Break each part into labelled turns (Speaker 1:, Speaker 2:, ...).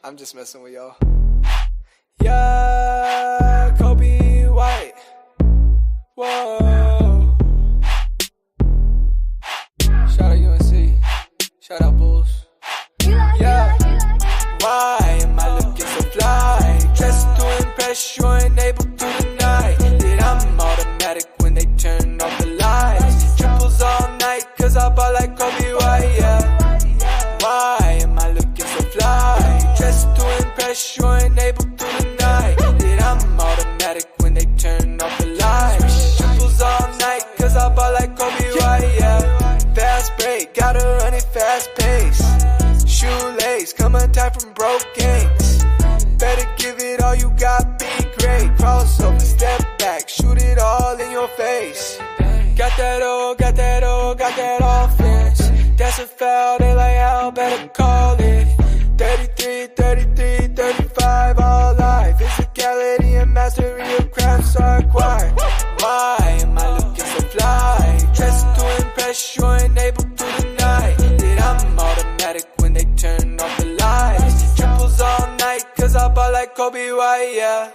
Speaker 1: I'm just messing with y'all. Yeah, Kobe White. Whoa. Shout out UNC. Shout out Bulls. Yeah. Why am I looking so fly? Dressed to impress, you ain't able to deny that I'm automatic when they turn off the lights. Triples all night, cause I ball like Kobe White, yeah. Why am I looking so fly? Dressed to impress, you ain't able to deny that I'm automatic when they turn off the lights. Triples all night, cause I ball like Kobe White, yeah. Fast break, gotta run it fast pace. Shoelace, come untied from broke games. Better give it all you got, be great. Cross over, step back, shoot it all in your face. Got that offense. That's a foul, they like how, better call it. 33, 33, 35, all life. Physicality and mastery of crafts are acquired. Why am I looking so fly? Dressed to impress, you ain't able to deny that I'm automatic when they turn off the lights. Triples all night, cause I ball like Kobe White, yeah.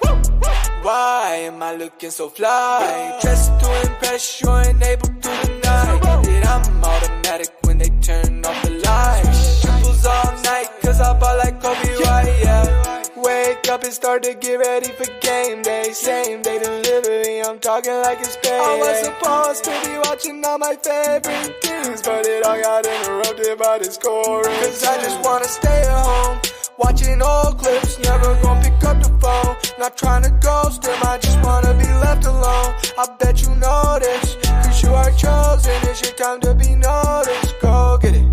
Speaker 1: Why am I looking so fly? Dressed to impress, you ain't able to deny that I'm automatic when they turn off the lights. Triples all night, cause I ball like Kobe White, yeah. Wake up and start to get ready for game day. Same day delivery, I'm talking like it's payday. I was supposed to be watching all my favorite teams, but it all got interrupted by the scoring. Cause I just wanna stay at home, watching old clips, never gonna pick up the phone. Not trying to ghost them, I just wanna be left alone. I bet you know this, cause you are chosen. It's your time to be noticed, go get it.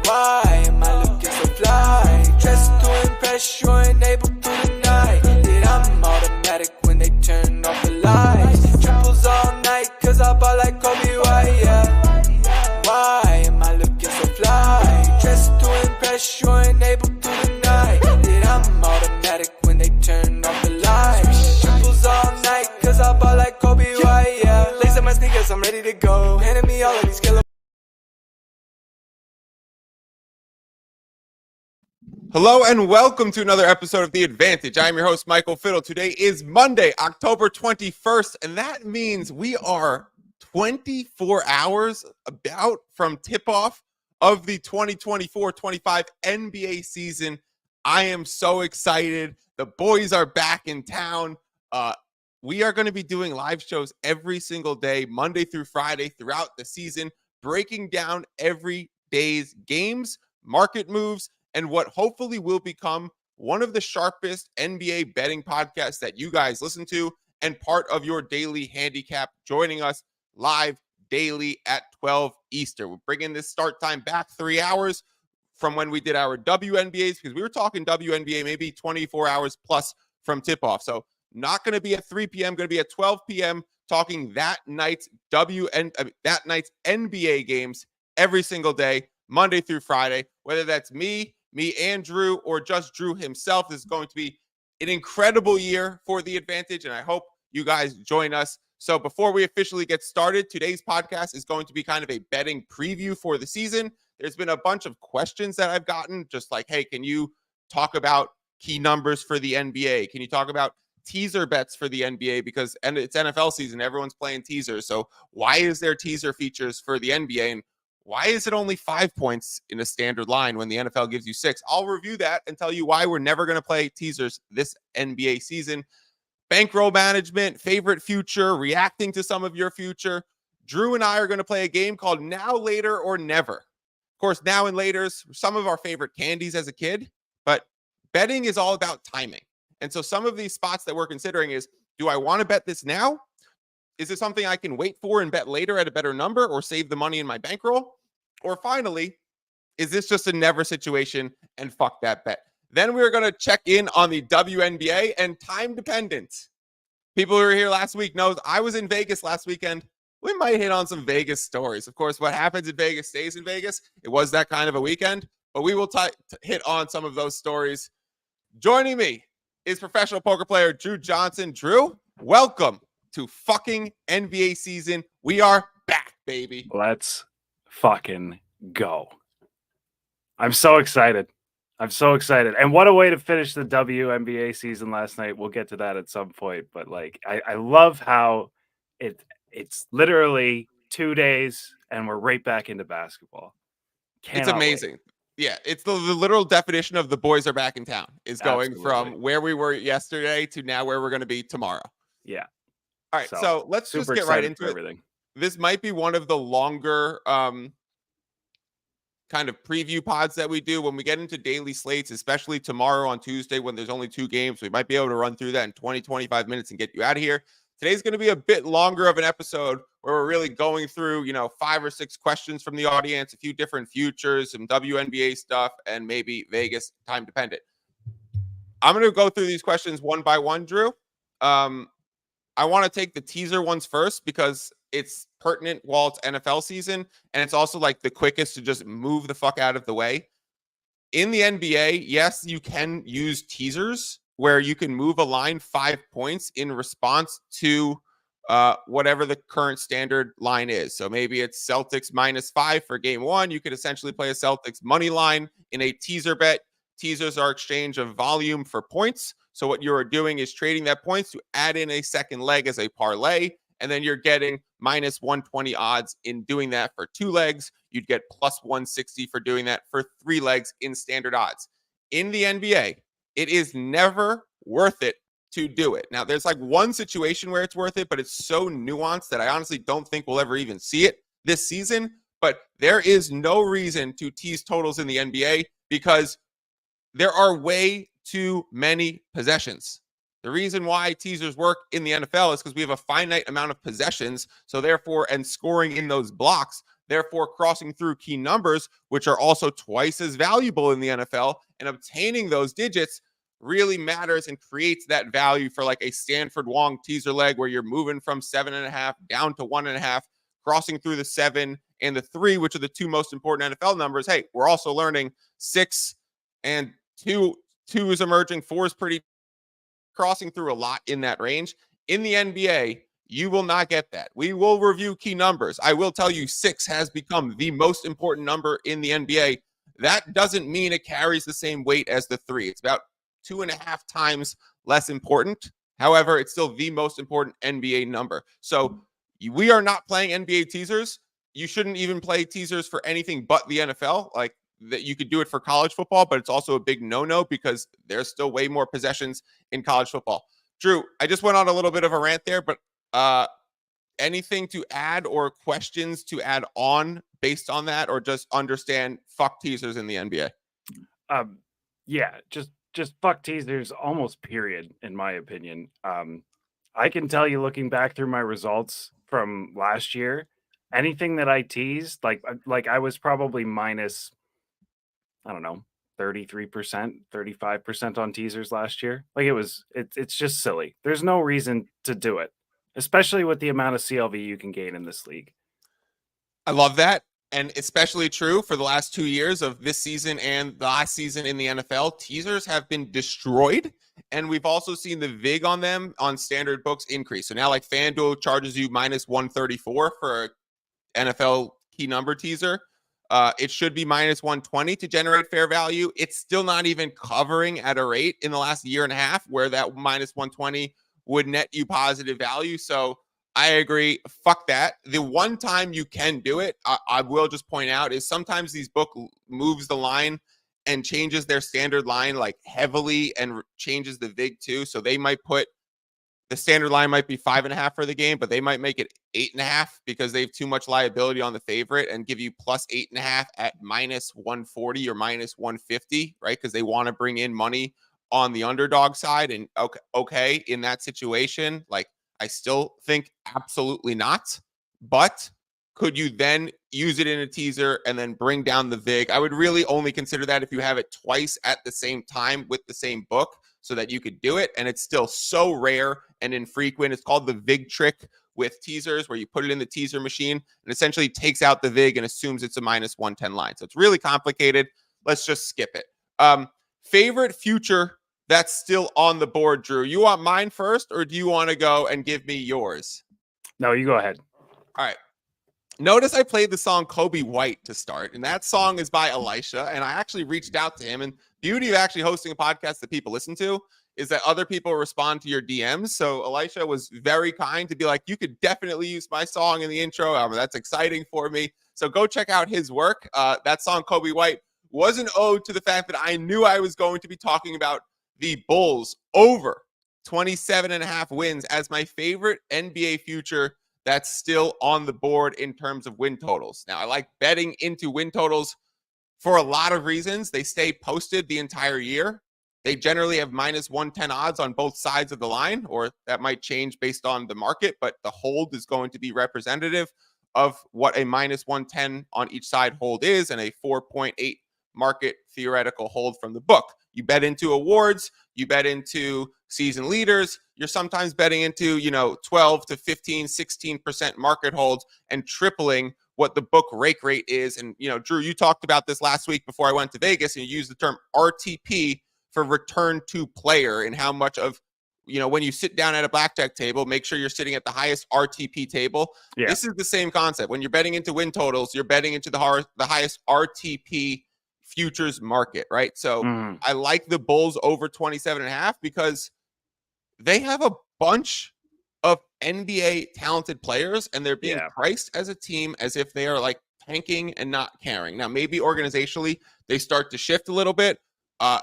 Speaker 1: Why am I looking so fly? Dressed to impress, you ain't able to deny that I'm automatic when they turn off the lights. Triples all night, cause I ball like Kobe White, yeah. Why am I looking so fly? Dressed to impress, you ain't able to deny that I'm automatic when they turn off the lights. Triples all night, cause I ball like Kobe White, yeah. Lace up my sneakers, I'm ready to go. Handing me all of these killer.
Speaker 2: Hello and welcome to another episode of The Advantage. I'm your host, Michael Fiddle. Today is Monday, October 21st, and that means we are 24 hours about from tip-off of the 2024-25 NBA season. I am so excited. The boys are back in town. We are going to be doing live shows every single day, Monday through Friday, throughout the season, breaking down every day's games, market moves, and what hopefully will become one of the sharpest NBA betting podcasts that you guys listen to and part of your daily handicap, joining us live daily at 12 Eastern. We're bringing this start time back 3 hours from when we did our WNBAs, because we were talking WNBA maybe 24 hours plus from tip-off. So not going to be at 3 p.m., going to be at 12 p.m. talking that night's NBA games every single day, Monday through Friday, whether that's me and Drew, or just Drew himself. This is going to be an incredible year for The Advantage, and I hope you guys join us. So before we officially get started, today's podcast is going to be kind of a betting preview for the season. There's been a bunch of questions that I've gotten, just like, hey, can you talk about key numbers for the NBA? Can you talk about teaser bets for the NBA? Because it's NFL season, everyone's playing teasers. So why is there teaser features for the NBA? And why is it only 5 points in a standard line when the NFL gives you 6? I'll review that and tell you why we're never going to play teasers this NBA season. Bankroll management, favorite future, reacting to some of your future. Drew and I are going to play a game called Now, Later, or Never. Of course, now and later's some of our favorite candies as a kid, but betting is all about timing. And so some of these spots that we're considering is, do I want to bet this now? Is this something I can wait for and bet later at a better number, or save the money in my bankroll? Or finally, is this just a never situation and fuck that bet? Then we're going to check in on the WNBA and time dependent. People who were here last week knows I was in Vegas last weekend. We might hit on some Vegas stories. Of course, what happens in Vegas stays in Vegas. It was that kind of a weekend, but we will hit on some of those stories. Joining me is professional poker player Drew Johnson. Drew, welcome to fucking NBA season. We are back, baby.
Speaker 3: Let's fucking go. I'm so excited. I'm so excited. And what a way to finish the WNBA season last night. We'll get to that at some point. But like I love how it's literally 2 days and we're right back into basketball.
Speaker 2: It's
Speaker 3: Cannot
Speaker 2: amazing.
Speaker 3: wait.
Speaker 2: Yeah, it's the literal definition of the boys are back in town is going
Speaker 3: Absolutely.
Speaker 2: from where we were yesterday to now where we're going to be tomorrow.
Speaker 3: Yeah.
Speaker 2: All right, so let's just
Speaker 3: super
Speaker 2: get right
Speaker 3: excited
Speaker 2: into
Speaker 3: for
Speaker 2: it.
Speaker 3: everything.
Speaker 2: This might be one of the longer kind of preview pods that we do when we get into daily slates, especially tomorrow on Tuesday when there's only 2 games. We might be able to run through that in 20, 25 minutes and get you out of here. Today's going to be a bit longer of an episode where we're really going through, 5 or 6 questions from the audience, a few different futures, some WNBA stuff, and maybe Vegas time dependent. I'm going to go through these questions one by one, Drew. I want to take the teaser ones first because it's pertinent while it's NFL season, and it's also like the quickest to just move the fuck out of the way. In the NBA, yes, you can use teasers where you can move a line 5 points in response to whatever the current standard line is. So maybe it's Celtics -5 for game 1. You could essentially play a Celtics money line in a teaser bet. Teasers are exchange of volume for points. So what you're doing is trading that points to add in a second leg as a parlay, and then you're getting -120 odds in doing that for 2 legs. You'd get +160 for doing that for 3 legs in standard odds. In the NBA, it is never worth it to do it. Now, there's like one situation where it's worth it, but it's so nuanced that I honestly don't think we'll ever even see it this season. But there is no reason to tease totals in the NBA because there are way too many possessions. The reason why teasers work in the NFL is because we have a finite amount of possessions. So therefore, and scoring in those blocks, therefore crossing through key numbers, which are also twice as valuable in the NFL, and obtaining those digits really matters and creates that value for like a Stanford Wong teaser leg where you're moving from 7.5 down to 1.5, crossing through the 7 and the 3, which are the 2 most important NFL numbers. Hey, we're also learning 6 and 2 is emerging, 4 is pretty, crossing through a lot in that range. In the NBA, you will not get that. We will review key numbers. I will tell you 6 has become the most important number in the NBA. That doesn't mean it carries the same weight as the 3. It's about 2.5 times less important. However, it's still the most important NBA number. So we are not playing NBA teasers. You shouldn't even play teasers for anything but the NFL. Like, that you could do it for college football, but it's also a big no-no because there's still way more possessions in college football. Drew, I just went on a little bit of a rant there, but anything to add or questions to add on based on that, or just understand fuck teasers in the NBA?
Speaker 3: Yeah, just fuck teasers almost period, in my opinion. I can tell you looking back through my results from last year, anything that I teased, like I was probably minus, I don't know, 33%, 35% on teasers last year. Like it's just silly. There's no reason to do it, especially with the amount of CLV you can gain in this league.
Speaker 2: I love that. And especially true for the last 2 years of this season and the last season in the NFL. Teasers have been destroyed. And we've also seen the VIG on them on standard books increase. So now like FanDuel charges you -134 for an NFL key number teaser. It should be -120 to generate fair value. It's still not even covering at a rate in the last year and a half where that -120 would net you positive value. So I agree. Fuck that. The one time you can do it, I will just point out, is sometimes these book moves the line and changes their standard line like heavily and changes the VIG too. So they might put the standard line might be 5.5 for the game, but they might make it 8.5 because they have too much liability on the favorite and give you +8.5 at -140 or -150, right? Because they want to bring in money on the underdog side. And okay, in that situation, like I still think absolutely not. But could you then use it in a teaser and then bring down the VIG? I would really only consider that if you have it twice at the same time with the same book, so that you could do it. And it's still so rare and infrequent. It's called the VIG trick with teasers, where you put it in the teaser machine and essentially takes out the VIG and assumes it's a -110 line. So it's really complicated. Let's just skip it. Favorite future that's still on the board, Drew? You want mine first, or do you want to go and give me yours?
Speaker 3: No, you go ahead.
Speaker 2: All right. Notice I played the song Kobe White to start, and that song is by Elisha. And I actually reached out to him. And beauty of actually hosting a podcast that people listen to is that other people respond to your DMs. So Elisha was very kind to be like, you could definitely use my song in the intro. That's exciting for me. So go check out his work. That song Kobe White was an ode to the fact that I knew I was going to be talking about the Bulls over 27.5 wins as my favorite NBA future that's still on the board in terms of win totals. Now, I like betting into win totals for a lot of reasons. They stay posted the entire year. They generally have minus 110 odds on both sides of the line, or that might change based on the market, but the hold is going to be representative of what a minus 110 on each side hold is, and a 4.8 market theoretical hold from the book. You bet into awards, you bet into season leaders, you're sometimes betting into, 12 to 15, 16% market holds and tripling what the book rake rate is. And, Drew, you talked about this last week before I went to Vegas, and you used the term RTP for return to player, and how much of, when you sit down at a blackjack table, make sure you're sitting at the highest RTP table. Yeah. This is the same concept. When you're betting into win totals, you're betting into the highest RTP futures market, right? So I like the Bulls over 27.5 because they have a bunch of NBA talented players, and they're being priced as a team as if they are like tanking and not caring. Now, maybe organizationally they start to shift a little bit.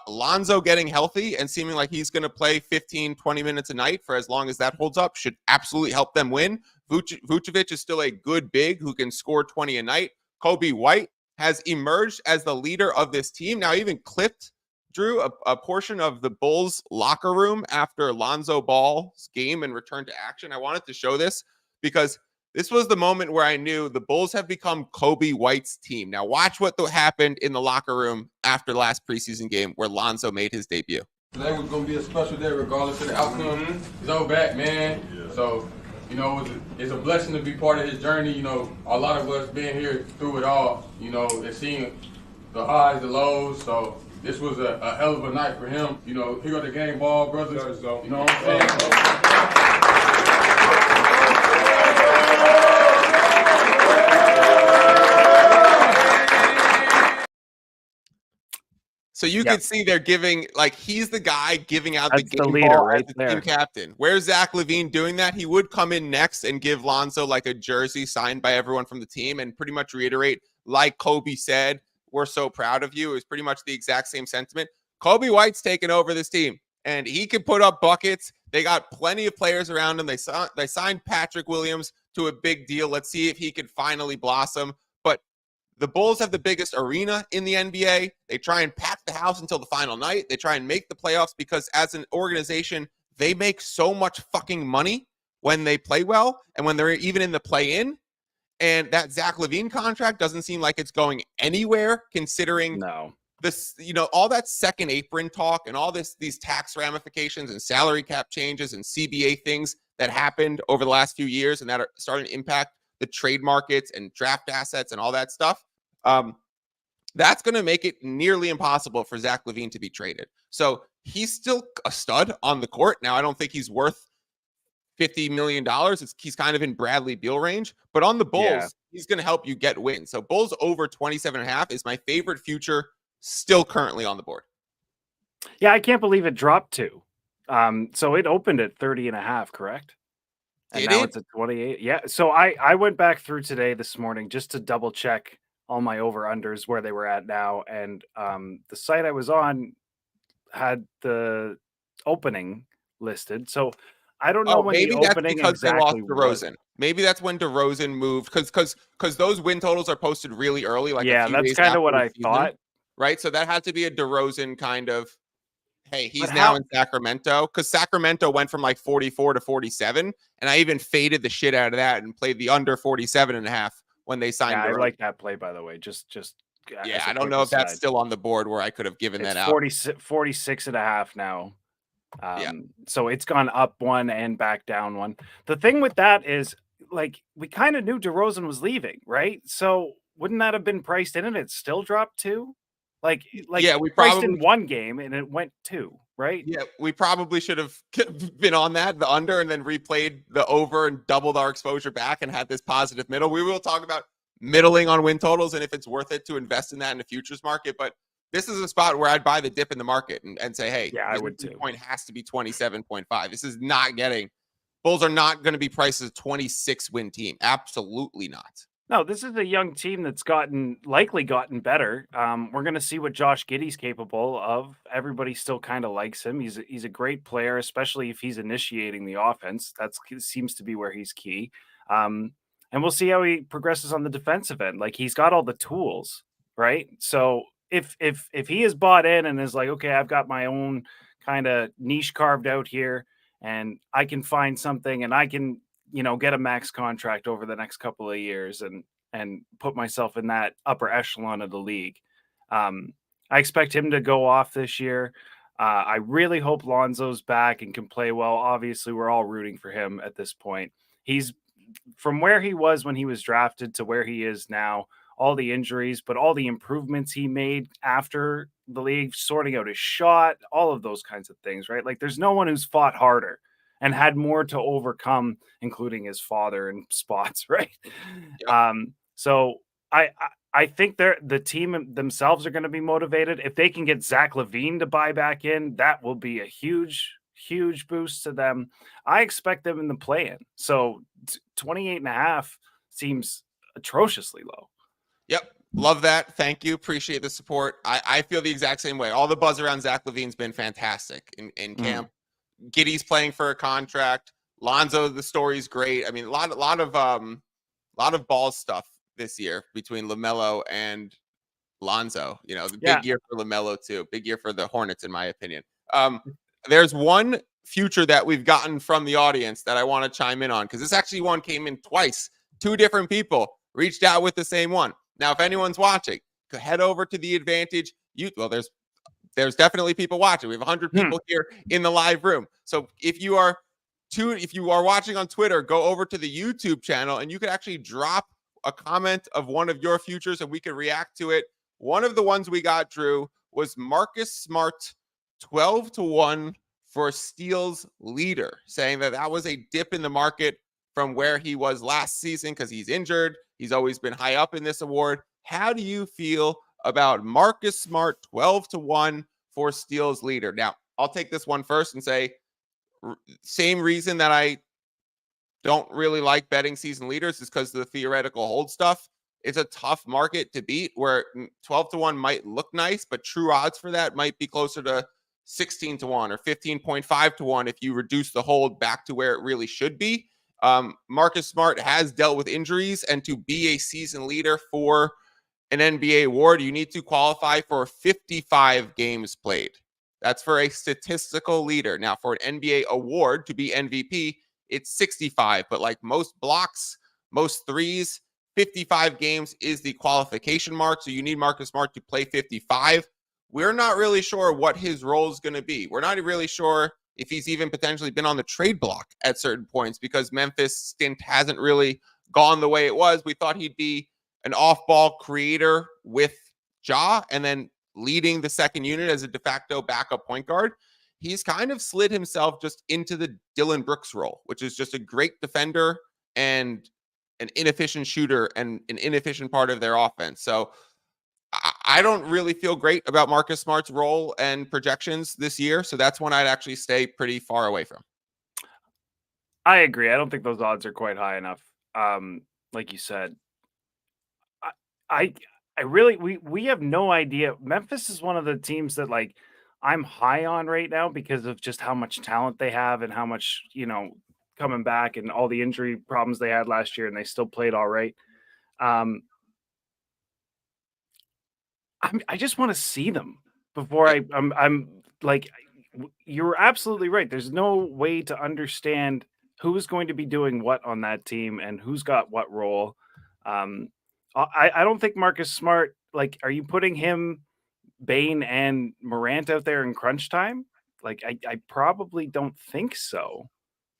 Speaker 2: Lonzo getting healthy and seeming like he's going to play 15, 20 minutes a night for as long as that holds up should absolutely help them win. Vucevic is still a good big who can score 20 a night. Kobe White has emerged as the leader of this team. Now, even clipped, Drew, a portion of the Bulls locker room after Lonzo Ball's game and return to action. I wanted to show this because this was the moment where I knew the Bulls have become Kobe White's team. Now, watch what happened in the locker room after the last preseason game where Lonzo made his debut.
Speaker 4: Today was going to be a special day regardless of the outcome. He's all back, man. Yeah. So, it's a blessing to be part of his journey. A lot of us being here through it all, and seeing the highs, the lows. So, this was a hell of a night for him. He got the game ball, brothers. So, you know what I'm saying?
Speaker 2: So you can see they're giving, like, he's the guy giving out the game
Speaker 3: leader
Speaker 2: ball
Speaker 3: right
Speaker 2: as the
Speaker 3: there.
Speaker 2: team captain. Where's Zach LaVine doing that? He would come in next and give Lonzo like a jersey signed by everyone from the team and pretty much reiterate, like Kobe said, we're so proud of you. It was pretty much the exact same sentiment. Kobe White's taken over this team, and he can put up buckets. They got plenty of players around him. They signed Patrick Williams to a big deal. Let's see if he can finally blossom. But the Bulls have the biggest arena in the NBA. They try and pack the house until the final night. They try and make the playoffs because as an organization, they make so much fucking money when they play well and when they're even in the play-in. And that Zach LaVine contract doesn't seem like it's going anywhere considering this, all that second apron talk and all these tax ramifications and salary cap changes and CBA things that happened over the last few years and that are starting to impact the trade markets and draft assets and all that stuff. That's going to make it nearly impossible for Zach LaVine to be traded. So he's still a stud on the court. Now, I don't think he's worth $50 million. He's kind of in Bradley Beal range, but on the Bulls, he's going to help you get wins. So Bulls over 27.5 is my favorite future, still currently on the board.
Speaker 3: Yeah, I can't believe it dropped to. So it opened at 30.5, correct? And now it's at 28. Yeah. So I went back through this morning just to double check all my over-unders where they were at now. And the site I was on had the opening listed. So I don't know when
Speaker 2: maybe
Speaker 3: the
Speaker 2: that's
Speaker 3: opening
Speaker 2: because
Speaker 3: exactly
Speaker 2: they lost DeRozan. Maybe that's when DeRozan moved because those win totals are posted really early. Like
Speaker 3: that's kind of what I thought.
Speaker 2: Right. So that had to be a DeRozan kind of, hey, he's now in Sacramento, because Sacramento went from like 44 to 47. And I even faded the shit out of that and played the under 47.5 when they signed.
Speaker 3: I like that play, by the way.
Speaker 2: I don't know if that's still on the board where I could have given that out.
Speaker 3: 46.5 now. So it's gone up one and back down one. The thing with that is, like, we kind of knew DeRozan was leaving, right? So wouldn't that have been priced in and it still dropped 2? We
Speaker 2: priced
Speaker 3: in one game and it went 2. right?
Speaker 2: Yeah, we probably should have been on that, the under, and then replayed the over and doubled our exposure back and had this positive middle. We will talk about middling on win totals and if it's worth it to invest in that in the futures market. But this is a spot where I'd buy the dip in the market and say, hey,
Speaker 3: Yeah, I
Speaker 2: this
Speaker 3: would too.
Speaker 2: point has to be 27.5. This is not getting, Bulls are not going to be priced as a 26 win team. Absolutely not.
Speaker 3: No, this is a young team that's likely gotten better. We're going to see what Josh Giddey's capable of. Everybody still kind of likes him. He's a great player, especially if he's initiating the offense. That seems to be where he's key. And we'll see how he progresses on the defensive end. Like, he's got all the tools, right? So if he is bought in and is like, okay, I've got my own kind of niche carved out here, and I can find something, and I can get a max contract over the next couple of years and put myself in that upper echelon of the league. I expect him to go off this year. I really hope Lonzo's back and can play well. Obviously, we're all rooting for him at this point. He's from where he was when he was drafted to where he is now, all the injuries, but all the improvements he made after the league, sorting out his shot, all of those kinds of things, right? Like, there's no one who's fought harder and had more to overcome, including his father and spots, right?
Speaker 2: Yep.
Speaker 3: So I think the team themselves are going to be motivated. If they can get Zach LaVine to buy back in, that will be a huge boost to them. I expect them in the play-in. So 28.5 seems atrociously low.
Speaker 2: Yep. Love that. Thank you. Appreciate the support. I feel the exact same way. All the buzz around Zach LaVine's been fantastic in camp. Giddey's playing for a contract. Lonzo, the story's great. I mean, a lot of ball stuff this year between LaMelo and Lonzo. The big year for LaMelo too. Big year for the Hornets, in my opinion. There's one future that we've gotten from the audience that I want to chime in on, because this actually one came in twice. Two different people reached out with the same one. Now, if anyone's watching, head over to the Advantage. There's definitely people watching. We have 100 people here in the live room. So if you are watching on Twitter, go over to the YouTube channel and you can actually drop a comment of one of your futures and we can react to it. One of the ones we got, Drew, was Marcus Smart 12-1 for steals leader, saying that was a dip in the market from where he was last season because he's injured. He's always been high up in this award. How do you feel about Marcus Smart 12-1 for steals leader? Now, I'll take this one first and say, same reason that I don't really like betting season leaders is because of the theoretical hold stuff. It's a tough market to beat where 12-1 might look nice, but true odds for that might be closer to 16-1 or 15.5-1 if you reduce the hold back to where it really should be. Marcus Smart has dealt with injuries, and to be a season leader for an NBA award, you need to qualify for 55 games played. That's for a statistical leader. Now, for an NBA award to be MVP, it's 65. But like most blocks, most threes, 55 games is the qualification mark. So you need Marcus Smart to play 55. We're not really sure what his role is going to be. We're not really sure if he's even potentially been on the trade block at certain points because Memphis' stint hasn't really gone the way it was. We thought he'd be an off-ball creator with Ja and then leading the second unit as a de facto backup point guard. He's kind of slid himself just into the Dylan Brooks role, which is just a great defender and an inefficient shooter and an inefficient part of their offense. So I don't really feel great about Marcus Smart's role and projections this year. So that's one I'd actually stay pretty far away from.
Speaker 3: I agree. I don't think those odds are quite high enough. Like you said, I really, we have no idea. Memphis is one of the teams that like I'm high on right now because of just how much talent they have and how much, coming back and all the injury problems they had last year, and they still played all right. I just want to see them before I'm like, you're absolutely right. There's no way to understand who's going to be doing what on that team and who's got what role. I don't think Marcus Smart, like, are you putting him, Bane, and Morant out there in crunch time? Like, I probably don't think so.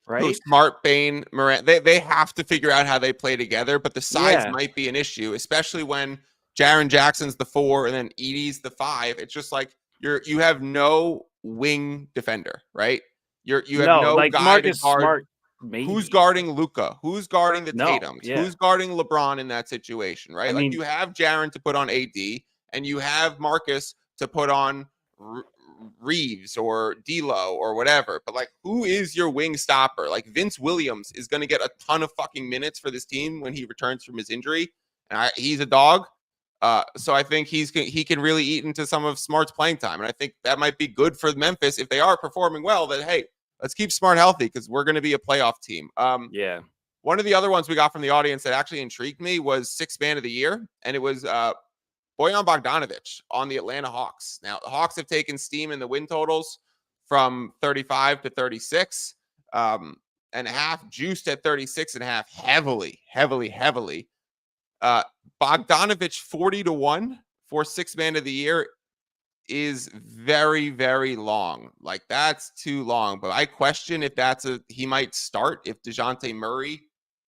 Speaker 3: Right?
Speaker 2: Smart, Bane, Morant, they have to figure out how they play together, but the size might be an issue, especially when Jaren Jackson's the 4 and then Edey's the 5. It's just like you have no wing defender, right? You have
Speaker 3: No,
Speaker 2: no
Speaker 3: like
Speaker 2: guy to
Speaker 3: Marcus
Speaker 2: guard.
Speaker 3: Smart, maybe.
Speaker 2: Who's guarding Luka? Who's guarding the
Speaker 3: No,
Speaker 2: Tatums?
Speaker 3: yeah.
Speaker 2: Who's guarding LeBron in that situation, right?
Speaker 3: I
Speaker 2: Like
Speaker 3: mean,
Speaker 2: you have Jaren to put on AD, and you have Marcus to put on Reeves or D'Lo or whatever. But like, who is your wing stopper? Like Vince Williams is going to get a ton of fucking minutes for this team when he returns from his injury, and he's a dog. So I think he can really eat into some of Smart's playing time, and I think that might be good for Memphis if they are performing well. That hey, let's keep Smart healthy because we're going to be a playoff team.
Speaker 3: yeah.
Speaker 2: One of the other ones we got from the audience that actually intrigued me was Sixth Man of the Year, and it was Bojan Bogdanovic on the Atlanta Hawks. Now, the Hawks have taken steam in the win totals from 35 to 36 and a half, juiced at 36 and a half, heavily. Bogdanovic 40-1 for Sixth Man of the Year is very, very long. Like that's too long. But I question if he might start if DeJounte Murray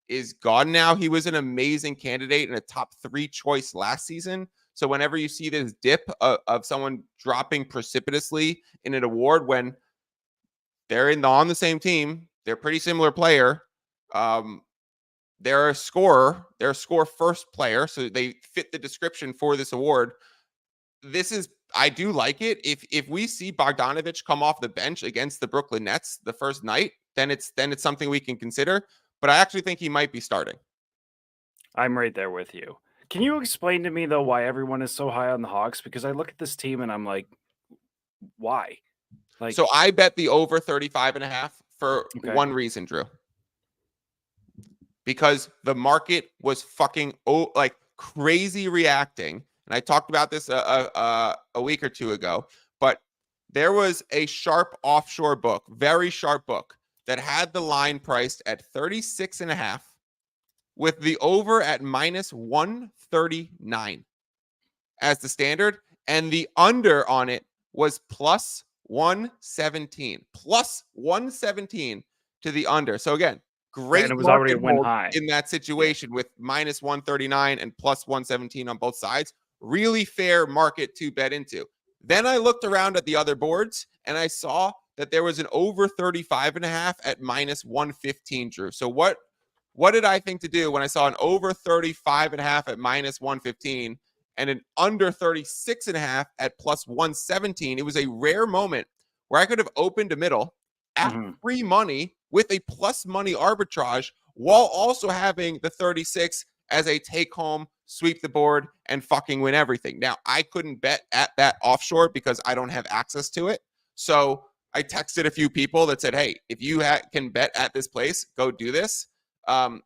Speaker 2: is gone now. He was an amazing candidate and a top 3 choice last season. So whenever you see this dip of someone dropping precipitously in an award when they're on the same team, they're a pretty similar player. They're a scorer first player, so they fit the description for this award. I do like it. If we see Bogdanovic come off the bench against the Brooklyn Nets the first night, then it's something we can consider. But I actually think he might be starting.
Speaker 3: I'm right there with you. Can you explain to me though why everyone is so high on the Hawks? Because I look at this team and I'm like, why? Like,
Speaker 2: so I bet the over 35 and a half for one reason, Drew. Because the market was fucking like crazy reacting. And I talked about this a week or two ago, but there was a sharp offshore book, very sharp book, that had the line priced at 36 and a half with the over at minus 139 as the standard. And the under on it was plus 117 to the under. So again, great.
Speaker 3: And it was already a win high
Speaker 2: in that situation with minus 139 and plus 117 on both sides. Really fair market to bet into. Then I looked around at the other boards and I saw that there was an over 35 and a half at minus 115, Drew. So what did I think to do when I saw an over 35 and a half at minus 115 and an under 36 and a half at plus 117? It was a rare moment where I could have opened a middle at free money with a plus money arbitrage while also having the 36 as a take home, sweep the board, and fucking win everything. Now, I couldn't bet at that offshore because I don't have access to it. So I texted a few people that said, hey, if you can bet at this place, go do this.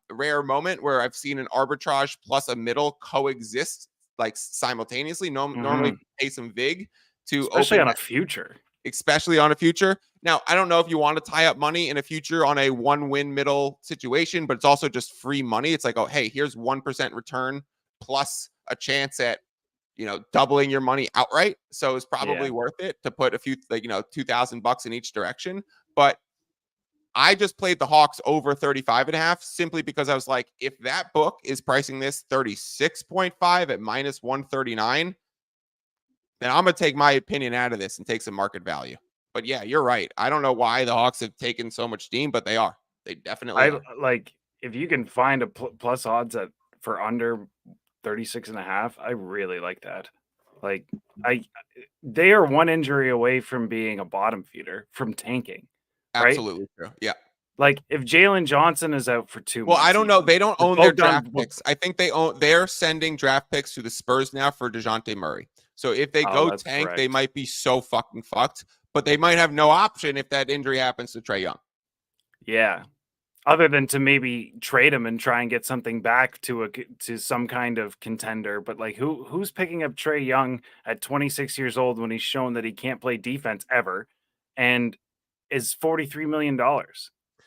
Speaker 2: Rare moment where I've seen an arbitrage plus a middle coexist like simultaneously. Normally pay some vig to
Speaker 3: especially on a future.
Speaker 2: Especially on a future. Now, I don't know if you want to tie up money in a future on a 1-win middle situation, but it's also just free money. It's like, oh, hey, here's 1% return plus a chance at, doubling your money outright. So it's probably worth it to put a few, $2,000 in each direction. But I just played the Hawks over 35 and a half simply because I was like, if that book is pricing this 36.5 at minus 139, then I'm going to take my opinion out of this and take some market value. But yeah, you're right. I don't know why the Hawks have taken so much steam, but they are. They definitely are.
Speaker 3: Like, if you can find a plus odds for under 36 and a half, I really like that. Like, they are one injury away from being a bottom feeder, from tanking.
Speaker 2: Absolutely
Speaker 3: right?
Speaker 2: true. Yeah.
Speaker 3: Like, if Jalen Johnson is out for 2 months.
Speaker 2: Well, I don't know. They don't own their draft picks. I think they're sending draft picks to the Spurs now for DeJounte Murray. So if they go tank, correct. They might be so fucking fucked. But they might have no option if that injury happens to Trae Young.
Speaker 3: Yeah. Other than to maybe trade him and try and get something back to some kind of contender. But like, who's picking up Trae Young at 26 years old when he's shown that he can't play defense ever and is $43 million?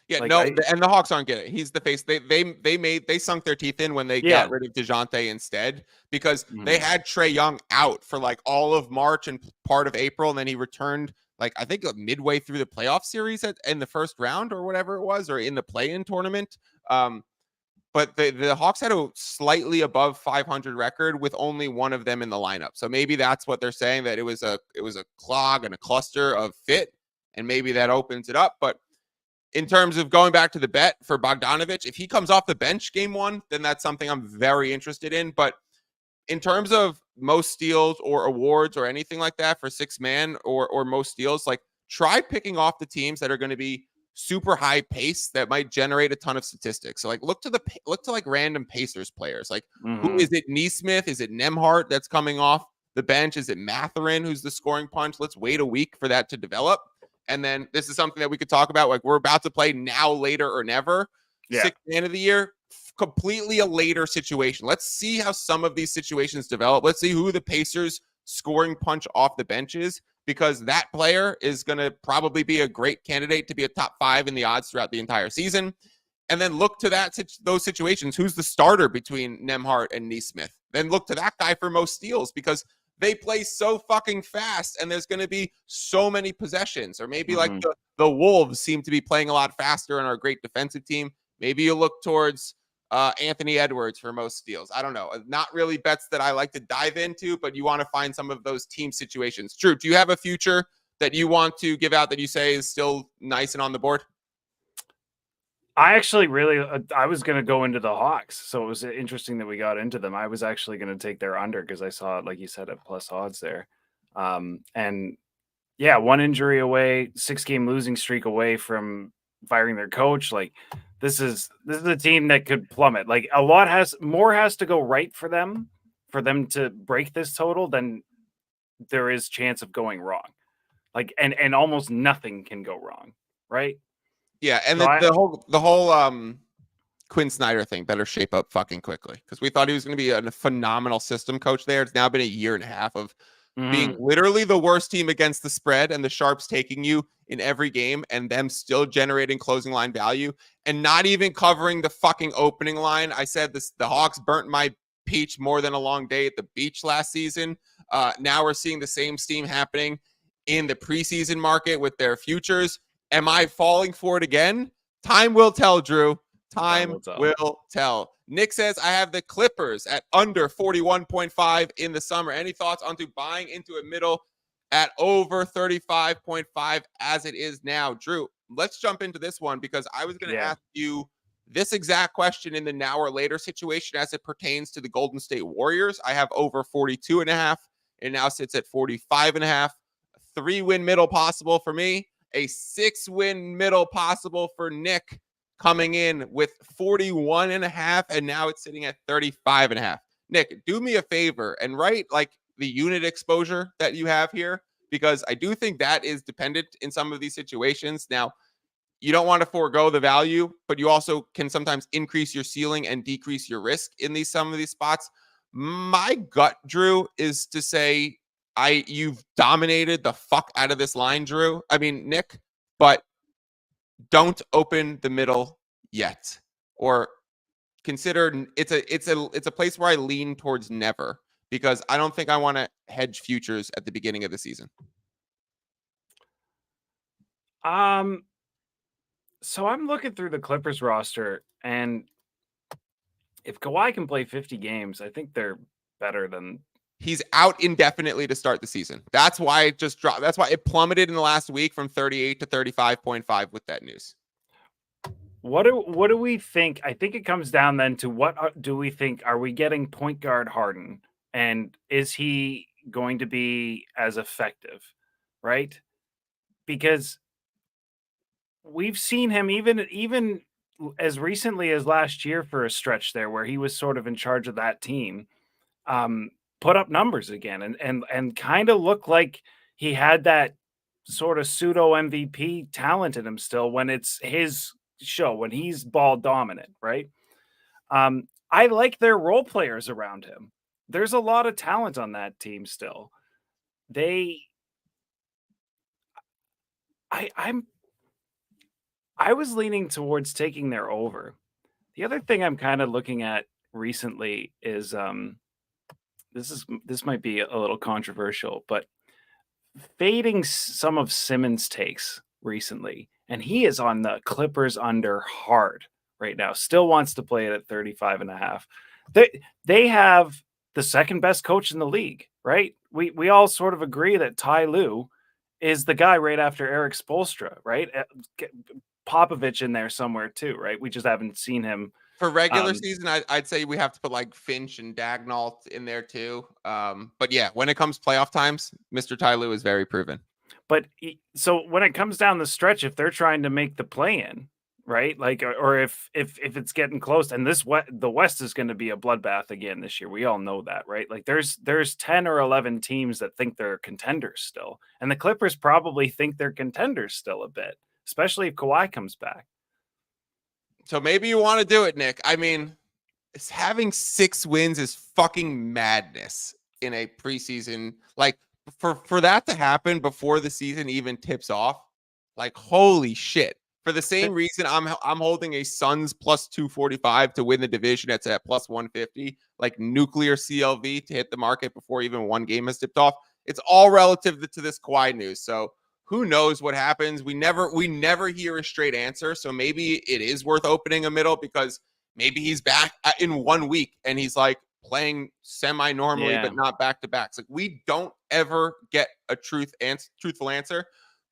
Speaker 2: Yeah, like, and the Hawks aren't getting it. He's the face. They sunk their teeth in when they got rid of DeJounte instead because they had Trae Young out for like all of March and part of April, and then he returned like I think midway through the playoff series in the first round or whatever it was, or in the play-in tournament. but the Hawks had a slightly above 500 record with only one of them in the lineup. So maybe that's what they're saying, that it was a clog and a cluster of fit, and maybe that opens it up. But in terms of going back to the bet for Bogdanovic, if he comes off the bench game one, then that's something I'm very interested in. But in terms of most steals or awards or anything like that for six man or most steals, like try picking off the teams that are going to be super high pace that might generate a ton of statistics. So like look to like random Pacers players. Like who is it? Neesmith? Is it Nembhard that's coming off the bench? Is it Mathurin who's the scoring punch? Let's wait a week for that to develop. And then this is something that we could talk about. Like we're about to play Now, Later, or Never. Yeah. Sixth man of the year, completely a later situation. Let's see how some of these situations develop. Let's see who the Pacers scoring punch off the bench is, because that player is going to probably be a great candidate to be a top 5 in the odds throughout the entire season. And then look to those situations. Who's the starter between Nembhard and Neesmith? Then look to that guy for most steals, because they play so fucking fast and there's going to be so many possessions. Or maybe like the Wolves seem to be playing a lot faster and are a great defensive team. Maybe you look towards Anthony Edwards for most steals. I don't know. Not really bets that I like to dive into, but you want to find some of those team situations. Drew, do you have a future that you want to give out that you say is still nice and on the board?
Speaker 3: I actually really, I was going to go into the Hawks. So it was interesting that we got into them. I was actually going to take their under because I saw it, like you said, at plus odds there. And yeah, one injury away, 6-game losing streak away from firing their coach. Like this is a team that could plummet. Like more has to go right for them to break this total than there is chance of going wrong. Like, and almost nothing can go wrong. Right.
Speaker 2: Yeah, and so the whole Quinn Snyder thing better shape up fucking quickly, because we thought he was going to be a phenomenal system coach there. It's now been a year and a half of being literally the worst team against the spread, and the Sharps taking you in every game, and them still generating closing line value, and not even covering the fucking opening line. I said this: the Hawks burnt my peach more than a long day at the beach last season. Now we're seeing the same steam happening in the preseason market with their futures. Am I falling for it again? Time will tell, Drew. Time will tell. Nick says, I have the Clippers at under 41.5 in the summer. Any thoughts onto buying into a middle at over 35.5 as it is now? Drew, let's jump into this one, because I was going to ask you this exact question in the Now or Later situation as it pertains to the Golden State Warriors. I have over 42.5. It now sits at 45.5. 3-win middle possible for me. A 6-win middle possible for Nick, coming in with 41.5, and now it's sitting at 35.5. Nick, do me a favor and write like the unit exposure that you have here, because I do think that is dependent in some of these situations. Now, you don't want to forego the value, but you also can sometimes increase your ceiling and decrease your risk in some of these spots. My gut, Drew, is to say you've dominated the fuck out of this line, Drew. I mean, Nick, but don't open the middle yet, or consider it's a place where I lean towards never, because I don't think I want to hedge futures at the beginning of the season.
Speaker 3: So I'm looking through the Clippers roster, and if Kawhi can play 50 games, I think they're better than.
Speaker 2: He's out indefinitely to start the season. That's why it just dropped. That's why it plummeted in the last week from 38 to 35.5 with that news.
Speaker 3: What do we think? I think it comes down then to do we think? Are we getting point guard Harden, and is he going to be as effective? Right? Because we've seen him even as recently as last year for a stretch there, where he was sort of in charge of that team. Put up numbers again and kind of look like he had that sort of pseudo MVP talent in him still when it's his show, when he's ball dominant, right? I like their role players around him. There's a lot of talent on that team still. I was leaning towards taking their over. The other thing I'm kind of looking at recently is this might be a little controversial, but fading some of Simmons' takes recently, and he is on the Clippers under hard right now. Still wants to play it at 35.5. They have the second best coach in the league, right? We all sort of agree that Ty Lue is the guy right after Eric Spoelstra, right? Popovich in there somewhere too, right? We just haven't seen him.
Speaker 2: For regular season, I'd say we have to put like Finch and Dagnall in there too. But yeah, when it comes playoff times, Mr. Ty Lue is very proven.
Speaker 3: But so when it comes down the stretch, if they're trying to make the play-in, right? Like, or if it's getting close, and the West is going to be a bloodbath again this year. We all know that, right? Like, there's 10 or 11 teams that think they're contenders still, and the Clippers probably think they're contenders still a bit, especially if Kawhi comes back.
Speaker 2: So maybe you want to do it, Nick. I mean, having 6 wins is fucking madness in a preseason. Like, for that to happen before the season even tips off, like, holy shit. For the same reason, I'm holding a Suns plus 245 to win the division. That's at plus 150, like nuclear CLV to hit the market before even one game has tipped off. It's all relative to this Kawhi news. So who knows what happens? We never hear a straight answer. So maybe it is worth opening a middle because maybe he's back in 1 week and he's like playing semi-normally, but not back-to-backs. Like, we don't ever get a truthful answer.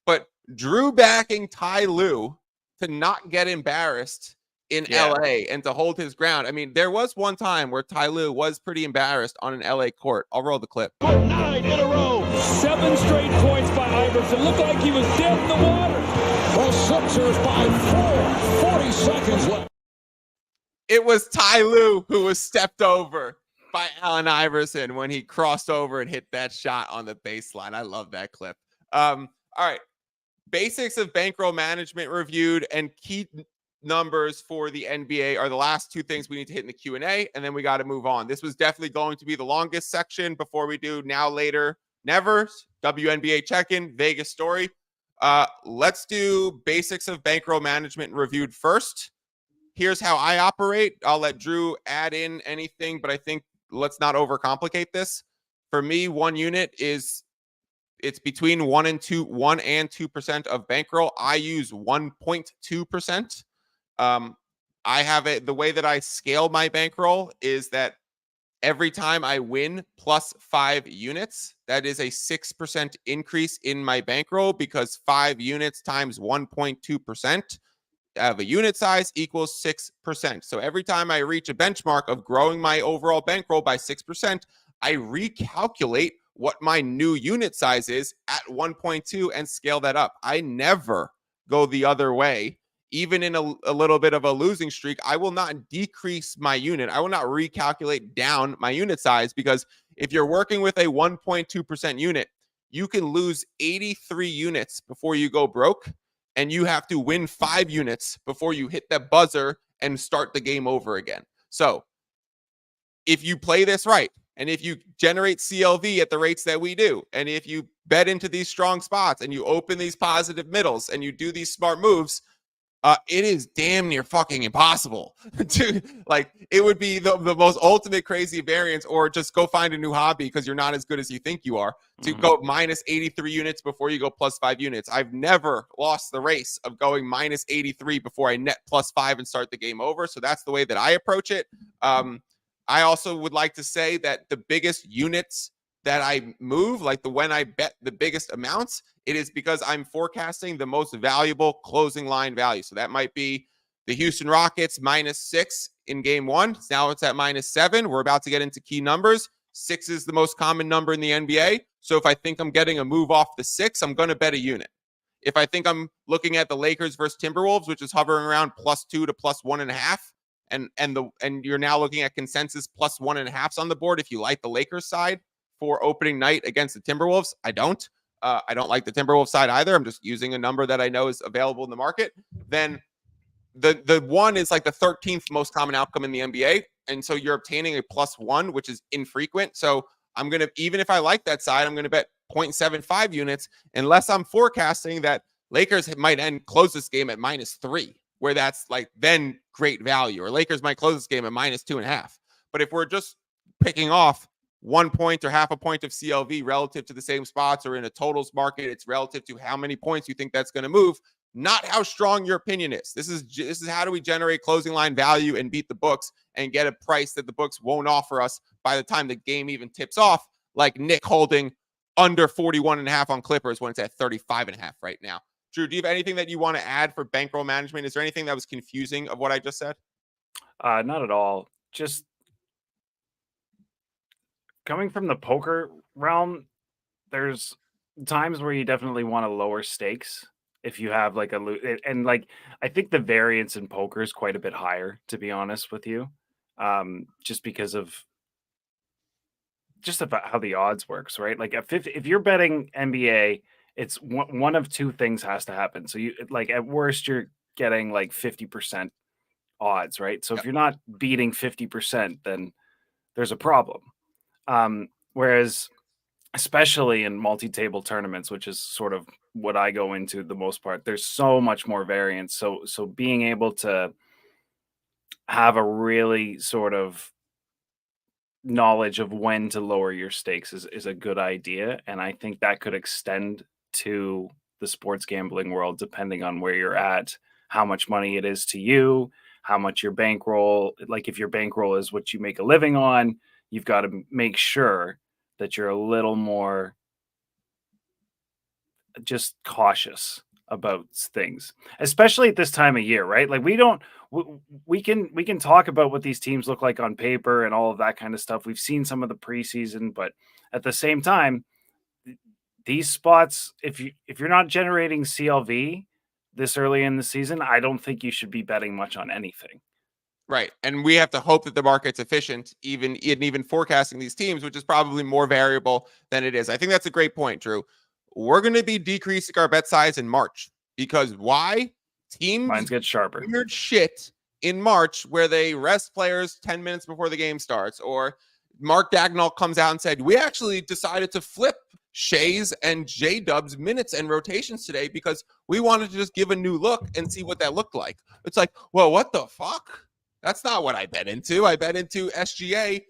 Speaker 2: But Drew backing Ty Lue to not get embarrassed in LA and to hold his ground. I mean, there was one time where Ty Lue was pretty embarrassed on an LA court. I'll roll the clip.
Speaker 5: 9 in a row. 7 straight points by Iverson. Looked like he was dead in the water. The Sixers by 4. 40 seconds left.
Speaker 2: It was Ty Lue who was stepped over by Allen Iverson when he crossed over and hit that shot on the baseline. I love that clip. All right. Basics of bankroll management reviewed and key numbers for the NBA are the last 2 things we need to hit in the Q&A, and then we got to move on. This was definitely going to be the longest section before we do now, later, never, WNBA check-in, Vegas story. Let's do basics of bankroll management reviewed first. Here's how I operate. I'll let Drew add in anything, but I think let's not overcomplicate this. For me, 1 unit is... it's between 1 and 2% of bankroll. I use 1.2%. I have it. The way that I scale my bankroll is that every time I win plus 5 units, that is a 6% increase in my bankroll because 5 units times 1.2% of a unit size equals 6%. So every time I reach a benchmark of growing my overall bankroll by 6%, I recalculate what my new unit size is at 1.2 and scale that up. I never go the other way. Even in a little bit of a losing streak, I will not decrease my unit. I will not recalculate down my unit size because if you're working with a 1.2% unit, you can lose 83 units before you go broke, and you have to win 5 units before you hit that buzzer and start the game over again. So if you play this right, and if you generate CLV at the rates that we do, and if you bet into these strong spots and you open these positive middles and you do these smart moves, it is damn near fucking impossible to, like, it would be the most ultimate crazy variance, or just go find a new hobby because you're not as good as you think you are, to go minus 83 units before you go plus 5 units. I've never lost the race of going minus 83 before I net plus 5 and start the game over. So that's the way that I approach it. I also would like to say that the biggest units that I move, like when I bet the biggest amounts, it is because I'm forecasting the most valuable closing line value. So that might be the Houston Rockets -6 in game 1. Now it's at -7. We're about to get into key numbers. 6 is the most common number in the NBA. So if I think I'm getting a move off the 6, I'm going to bet a unit. If I think I'm looking at the Lakers versus Timberwolves, which is hovering around +2 to +1.5, and you're now looking at consensus +1.5s on the board, if you like the Lakers side for opening night against the Timberwolves. I don't like the Timberwolves side either. I'm just using a number that I know is available in the market. Then the 1 is like the 13th most common outcome in the NBA. And so you're obtaining a +1, which is infrequent. So I'm going to, even if I like that side, I'm going to bet 0.75 units, unless I'm forecasting that Lakers might close this game at -3. Where that's like then great value, or Lakers might close this game at -2.5. But if we're just picking off 1 point or half a point of CLV relative to the same spots, or in a totals market, it's relative to how many points you think that's going to move, not how strong your opinion is. This is how do we generate closing line value and beat the books and get a price that the books won't offer us by the time the game even tips off, like Nick holding under 41.5 on Clippers when it's at 35.5 right now. Drew, do you have anything that you want to add for bankroll management? Is there anything that was confusing of what I just said?
Speaker 3: Not at all. Just coming from the poker realm, there's times where you definitely want to lower stakes if you have like and like I think the variance in poker is quite a bit higher, to be honest with you, just because of just about how the odds works, right? Like if you're betting NBA, it's one of two things has to happen. So you like at worst you're getting like 50% odds, right? So if you're not beating 50%, then there's a problem. Whereas especially in multi-table tournaments, which is sort of what I go into the most part, there's so much more variance. So being able to have a really sort of knowledge of when to lower your stakes is a good idea. And I think that could extend to the sports gambling world, depending on where you're at, how much money it is to you, how much your bankroll, like if your bankroll is what you make a living on, you've got to make sure that you're a little more just cautious about things, especially at this time of year, right? Like we can talk about what these teams look like on paper and all of that kind of stuff. We've seen some of the preseason, but at the same time, these spots, if you're not generating CLV this early in the season, I don't think you should be betting much on anything.
Speaker 2: Right. And we have to hope that the market's efficient, even forecasting these teams, which is probably more variable than it is. I think that's a great point, Drew. We're going to be decreasing our bet size in March because why?
Speaker 3: Mines get sharper.
Speaker 2: Weird shit in March where they rest players 10 minutes before the game starts, or Mark Dagnall comes out and said, we actually decided to flip Shay's and J-Dub's minutes and rotations today because we wanted to just give a new look and see what that looked like. It's like, well, what the fuck? That's not what I bet into. I bet into SGA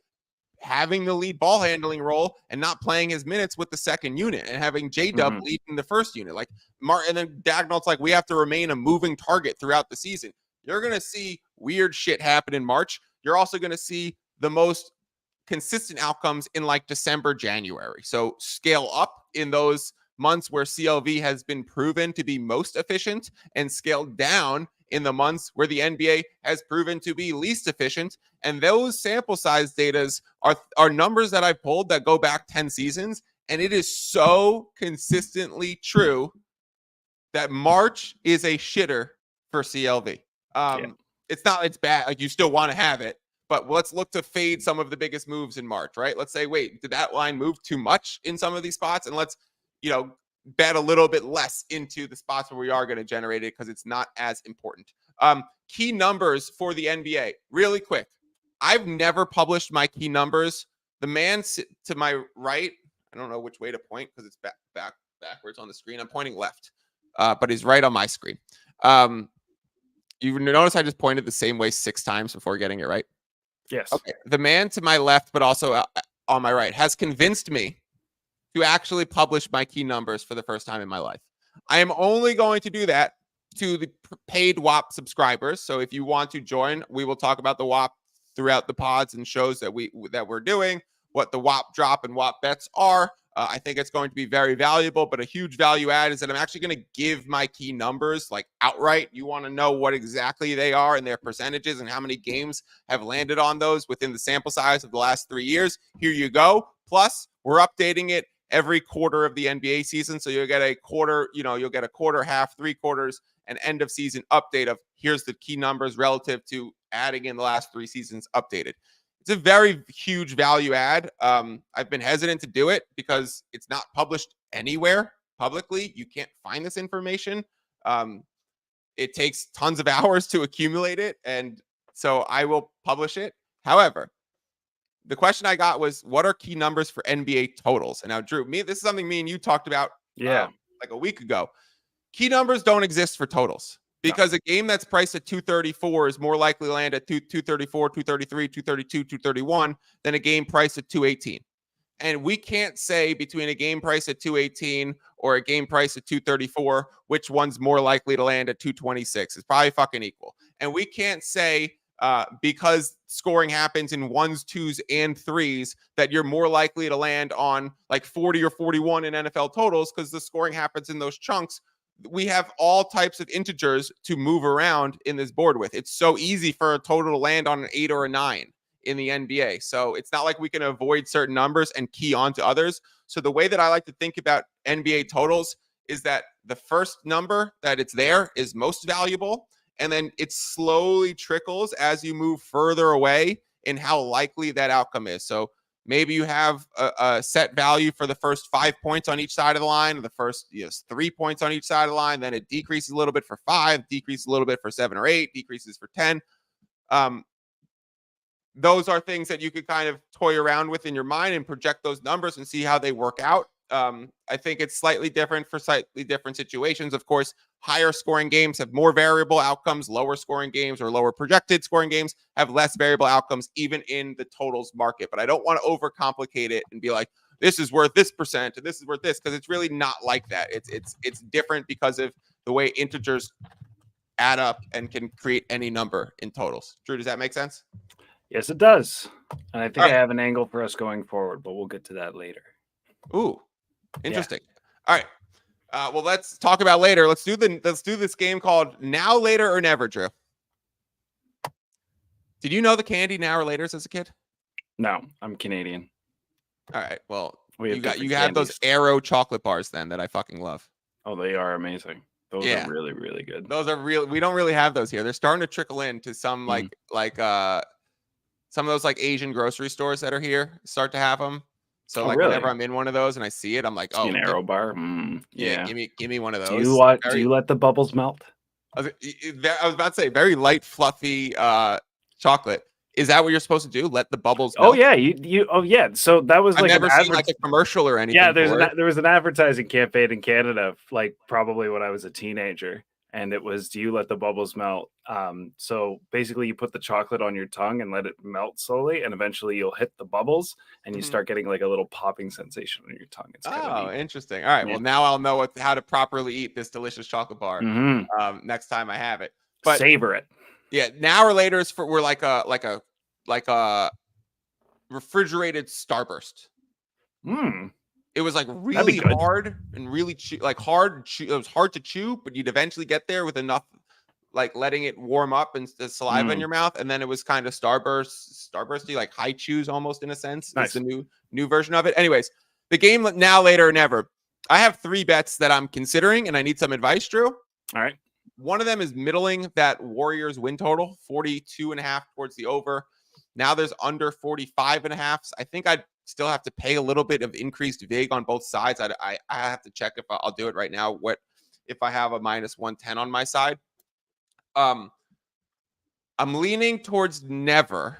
Speaker 2: having the lead ball handling role and not playing his minutes with the second unit and having J-Dub leading the first unit. Like and then Dagnall's like, we have to remain a moving target throughout the season. You're going to see weird shit happen in March. You're also going to see the most consistent outcomes in like December, January. So scale up in those months where CLV has been proven to be most efficient and scale down in the months where the NBA has proven to be least efficient. And those sample size datas are numbers that I pulled that go back 10 seasons. And it is so consistently true that March is a shitter for CLV. It's bad. Like you still want to have it, but let's look to fade some of the biggest moves in March, right? Let's say, wait, did that line move too much in some of these spots? And let's, bet a little bit less into the spots where we are going to generate it because it's not as important. Key numbers for the NBA, really quick. I've never published my key numbers. The man to my right, I don't know which way to point because it's backwards on the screen. I'm pointing left, but he's right on my screen. You notice I just pointed the same way 6 times before getting it right?
Speaker 3: Yes.
Speaker 2: Okay. The man to my left, but also on my right, has convinced me to actually publish my key numbers for the first time in my life. I am only going to do that to the paid WAP subscribers. So if you want to join, we will talk about the WAP throughout the pods and shows that we're doing, what the WAP drop and WAP bets are. I think it's going to be very valuable, but a huge value add is that I'm actually going to give my key numbers like outright. You want to know what exactly they are and their percentages and how many games have landed on those within the sample size of the last 3 years. Here you go. Plus, we're updating it every quarter of the NBA season. So you'll get a quarter, you'll get a quarter, half, 3 quarters, and end of season update of here's the key numbers relative to adding in the last 3 seasons updated. It's a very huge value add. I've been hesitant to do it because it's not published anywhere publicly. You can't find this information. It takes tons of hours to accumulate it. And so I will publish it. However, the question I got was, what are key numbers for NBA totals? And now, Drew, this is something me and you talked about like a week ago. Key numbers don't exist for totals because a game that's priced at 234 is more likely to land at 234, 233, 232, 231 than a game priced at 218. And we can't say between a game price at 218 or a game price at 234, which one's more likely to land at 226. It's probably fucking equal. And we can't say because scoring happens in 1s, 2s, and 3s that you're more likely to land on like 40 or 41 in NFL totals because the scoring happens in those chunks. We have all types of integers to move around in this board with. It's so easy for a total to land on an 8 or a 9 in the NBA. So it's not like we can avoid certain numbers and key on to others. So the way that I like to think about NBA totals is that the first number that it's there is most valuable. And then it slowly trickles as you move further away in how likely that outcome is. So maybe you have a set value for the first 5 points on each side of the line, or the first 3 points on each side of the line. Then it decreases a little bit for 5, decreases a little bit for 7 or 8, decreases for 10. Those are things that you could kind of toy around with in your mind and project those numbers and see how they work out. I think it's slightly different for slightly different situations. Of course, higher scoring games have more variable outcomes. Lower scoring games or lower projected scoring games have less variable outcomes, even in the totals market. But I don't want to overcomplicate it and be like, this is worth this percent and this is worth this, because it's really not like that. It's different because of the way integers add up and can create any number in totals. Drew, does that make sense?
Speaker 3: Yes, it does. And I think
Speaker 2: All right.
Speaker 3: I have an angle for us going forward, but we'll get to that later.
Speaker 2: Ooh, interesting. All right. Well, let's talk about later. Let's do this game called Now, Later, or Never, Drew. Did you know the candy Now or Laters as a kid?
Speaker 3: No, I'm Canadian.
Speaker 2: All right. Well,
Speaker 3: We have
Speaker 2: you
Speaker 3: different
Speaker 2: have those
Speaker 3: candies.
Speaker 2: Arrow chocolate bars then that I fucking love.
Speaker 3: Oh, they are amazing. Those
Speaker 2: Yeah.
Speaker 3: are really, really good.
Speaker 2: Those are real. We don't really have those here. They're starting to trickle into some some of those like Asian grocery stores that are here start to have them. So like
Speaker 3: really?
Speaker 2: whenever I'm in one of those and I see it, I'm like,
Speaker 3: See
Speaker 2: oh,
Speaker 3: an Arrow bar.
Speaker 2: yeah,
Speaker 3: Yeah.
Speaker 2: give me one of those.
Speaker 3: Do you let the bubbles melt?
Speaker 2: I was about to say very light, fluffy chocolate. Is that what you're supposed to do? Let the bubbles melt?
Speaker 3: Oh yeah, you. Oh yeah. So that was
Speaker 2: I've
Speaker 3: like
Speaker 2: never seen like a commercial or anything.
Speaker 3: Yeah,
Speaker 2: for it.
Speaker 3: there was an advertising campaign in Canada, like probably when I was a teenager, and it was, "Do you let the bubbles melt?" So basically, you put the chocolate on your tongue and let it melt slowly, and eventually you'll hit the bubbles, and you start getting like a little popping sensation on your tongue. It's kind of neat.
Speaker 2: Interesting. All right.
Speaker 3: Yeah.
Speaker 2: Well, now I'll know how to properly eat this delicious chocolate bar next time I have it. But
Speaker 3: savor it.
Speaker 2: yeah, Now or Later is we're like a refrigerated Starburst. It was like really hard and really hard. It was hard to chew, but you'd eventually get there with enough like letting it warm up and the saliva in your mouth, and then it was kind of Starbursty, like high chews almost in a sense.
Speaker 3: Nice.
Speaker 2: It's the new version of it. Anyways, the game Now, Later, or Never. I have 3 bets that I'm considering, and I need some advice, Drew.
Speaker 3: All right.
Speaker 2: One of them is middling that Warriors win total, 42.5 towards the over. Now there's under 45.5. I think I'd still have to pay a little bit of increased vig on both sides. I have to check if I'll do it right now. What if I have a minus 110 on my side? I'm leaning towards never,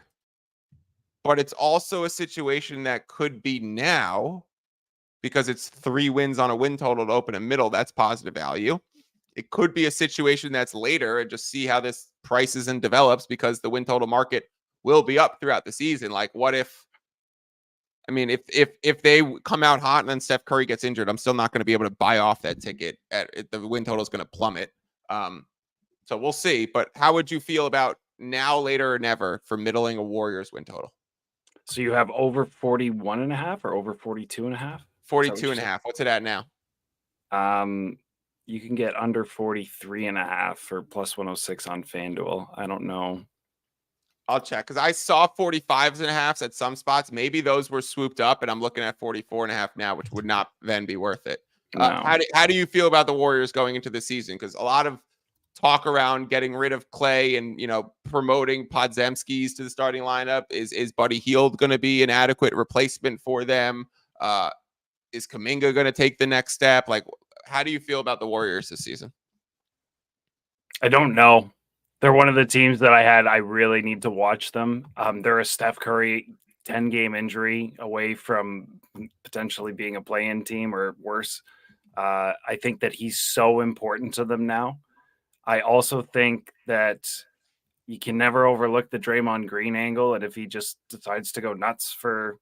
Speaker 2: but it's also a situation that could be now because it's 3 wins on a win total to open a middle. That's positive value. It could be a situation that's later and just see how this prices and develops because the win total market will be up throughout the season. Like what if, I mean, if they come out hot and then Steph Curry gets injured, I'm still not going to be able to buy off that ticket. The win total is going to plummet. So we'll see. But how would you feel about Now, Later, or Never for middling a Warriors win total?
Speaker 3: So you have over 41.5 or over 42.5?
Speaker 2: 42.5. What's it at now?
Speaker 3: You can get under 43.5 for plus 106 on FanDuel. I don't know.
Speaker 2: I'll check because I saw 45.5 at some spots. Maybe those were swooped up, and I'm looking at 44.5 now, which would not then be worth it.
Speaker 3: No.
Speaker 2: How do you feel about the Warriors going into the season? Because a lot of talk around getting rid of Clay and promoting Podziemski's to the starting lineup. Is Buddy Hield going to be an adequate replacement for them? Is Kuminga going to take the next step? Like, how do you feel about the Warriors this season?
Speaker 3: I don't know. They're one of the teams that I really need to watch them. They're a Steph Curry 10-game injury away from potentially being a play-in team or worse. I think that he's so important to them now. I also think that you can never overlook the Draymond Green angle. And if he just decides to go nuts for,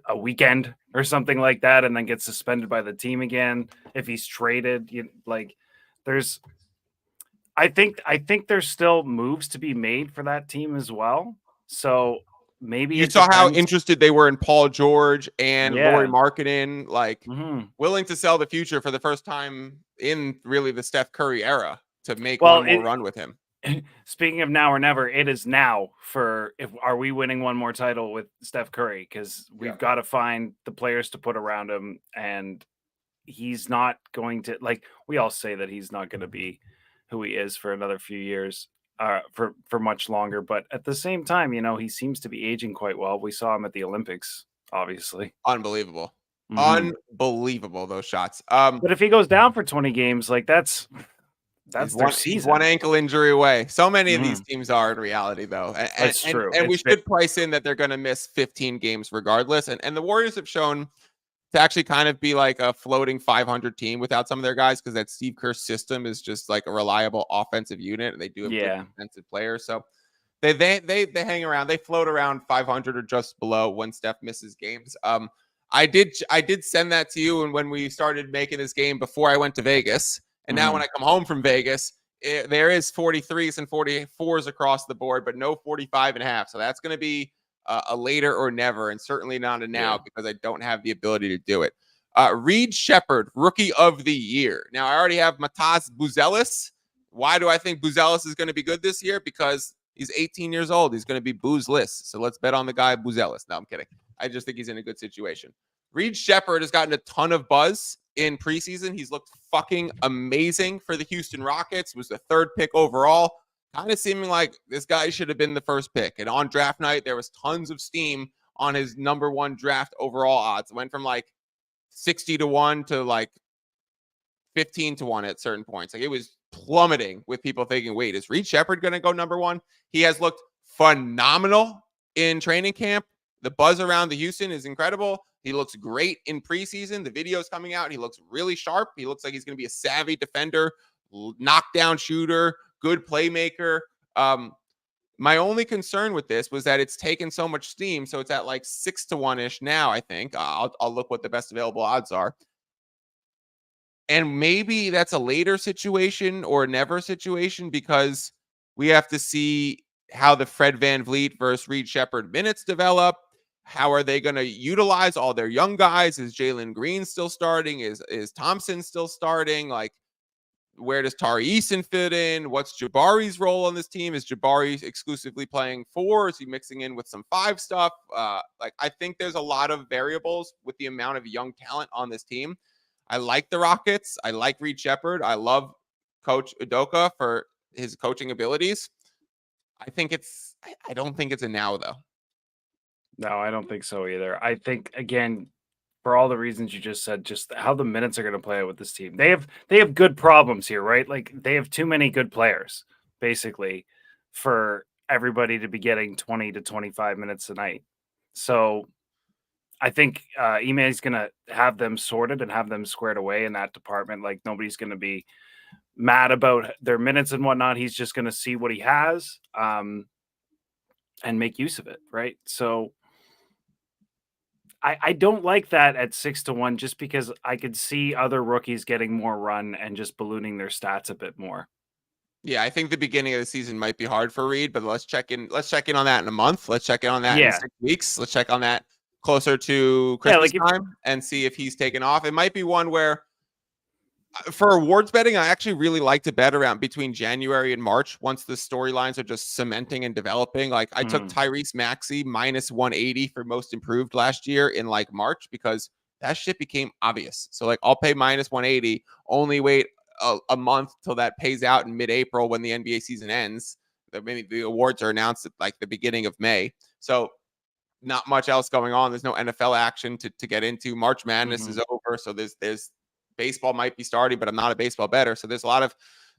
Speaker 3: a weekend or something like that, and then gets suspended by the team again if he's traded. I think there's still moves to be made for that team as well. So maybe
Speaker 2: You
Speaker 3: it
Speaker 2: saw how
Speaker 3: depends.
Speaker 2: interested they were in Paul George and
Speaker 3: Yeah.
Speaker 2: Lauri Markkanen, like
Speaker 3: Mhm.
Speaker 2: willing to sell the future for the first time in really the Steph Curry era to make
Speaker 3: Well,
Speaker 2: one more run with him.
Speaker 3: Speaking of now or never, it is now for are we winning one more title with Steph Curry? Because we've got to find the players to put around him, and he's not going to, like, we all say that he's not going to be who he is for another few years, for much longer. But at the same time, he seems to be aging quite well. We saw him at the Olympics, obviously.
Speaker 2: Unbelievable.
Speaker 3: Mhm.
Speaker 2: Unbelievable, those shots.
Speaker 3: But if he goes down for 20 games, like that's their
Speaker 2: He's
Speaker 3: season.
Speaker 2: one ankle injury away. So many of these
Speaker 3: Mhm.
Speaker 2: teams are in reality, though.
Speaker 3: That's true.
Speaker 2: And we
Speaker 3: It's very
Speaker 2: should price in that they're going to miss 15 games regardless. And the Warriors have shown to actually kind of be like a floating 500 team without some of their guys, because that Steve Kerr system is just like a reliable offensive unit, and they do have good defensive players. So they hang around. They float around 500 or just below when Steph misses games. I did send that to you, and when we started making this game before I went to Vegas, and now when I come home from Vegas, there is 43s and 44s across the board, but no 45 and a half. So that's going to be a later or never, and certainly not a now, because I don't have the ability to do it. Reed Shepherd, Rookie of the Year. Now, I already have Matas Buzelis. Why do I think Buzelis is going to be good this year? Because he's 18 years old. He's going to be boozeless. So let's bet on the guy Buzelis. No, I'm kidding. I just think he's in a good situation. Reed Shepherd has gotten a ton of buzz in preseason. He's looked fucking amazing for the Houston Rockets. Was the 3rd pick overall. Kind of seeming like this guy should have been the 1st pick. And on draft night, there was tons of steam on his number 1 draft overall odds. It went from like 60-1 to like 15-1 at certain points. Like, it was plummeting with people thinking, wait, is Reed Shepherd going to go number 1? He has looked phenomenal in training camp. The buzz around the Houston is incredible. He looks great in preseason. The video's coming out. He looks really sharp. He looks like he's going to be a savvy defender, knockdown shooter, good playmaker. My only concern with this was that it's taken so much steam. So it's at like 6-1-ish now, I think. I'll look what the best available odds are. And maybe that's a later situation or a never situation, because we have to see how the Fred VanVleet versus Reed Shepherd minutes develop. How are they going to utilize all their young guys? Is Jalen Green still starting? Is Thompson still starting? Like, where does Tari Eason fit in? What's Jabari's role on this team? Is Jabari exclusively playing 4? Is he mixing in with some 5 stuff? Like, I think there's a lot of variables with the amount of young talent on this team. I like the Rockets. I like Reed Shepherd. I love Coach Udoka for his coaching abilities. I don't think it's a now, though.
Speaker 3: No, I don't think so either. I think, again, for all the reasons you just said, just how the minutes are going to play out with this team. They have good problems here, right? Like, they have too many good players, basically, for everybody to be getting 20 to 25 minutes a night. So I think Ime is going to have them sorted and have them squared away in that department. Like, nobody's going to be mad about their minutes and whatnot. He's just going to see what he has and make use of it, right? So I don't like that at 6-1, just because I could see other rookies getting more run and just ballooning their stats a bit more.
Speaker 2: Yeah, I think the beginning of the season might be hard for Reed, but let's check in on that in a month. Let's check in on that in 6 weeks. Let's check on that closer to Christmas time and see if he's taken off. It might be one where, for awards betting, I actually really like to bet around between January and March, once the storylines are just cementing and developing. Like, I took Tyrese Maxey minus 180 for most improved last year in like March, because that shit became obvious. So like, I'll pay minus 180, only wait a month till that pays out in mid-April when the NBA season ends. Maybe the awards are announced at like the beginning of May. So not much else going on. There's no NFL action to get into. March Madness is over. So there's baseball might be starting, but I'm not a baseball bettor. So there's a lot of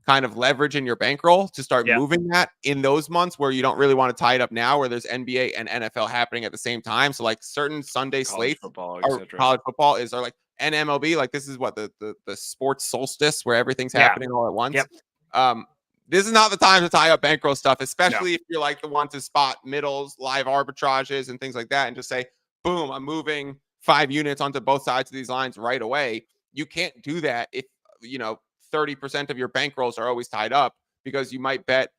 Speaker 2: kind of leverage in your bankroll to start moving that in those months where you don't really want to tie it up now, where there's NBA and NFL happening at the same time. So like, certain Sunday slates or college football are like, and MLB, like, this is what the sports solstice where everything's happening all at once. This is not the time to tie up bankroll stuff, especially if you're like the one to spot middles, live arbitrages, and things like that, and just say, boom, I'm moving 5 units onto both sides of these lines right away. You can't do that if, 30% of your bankrolls are always tied up, because you might bet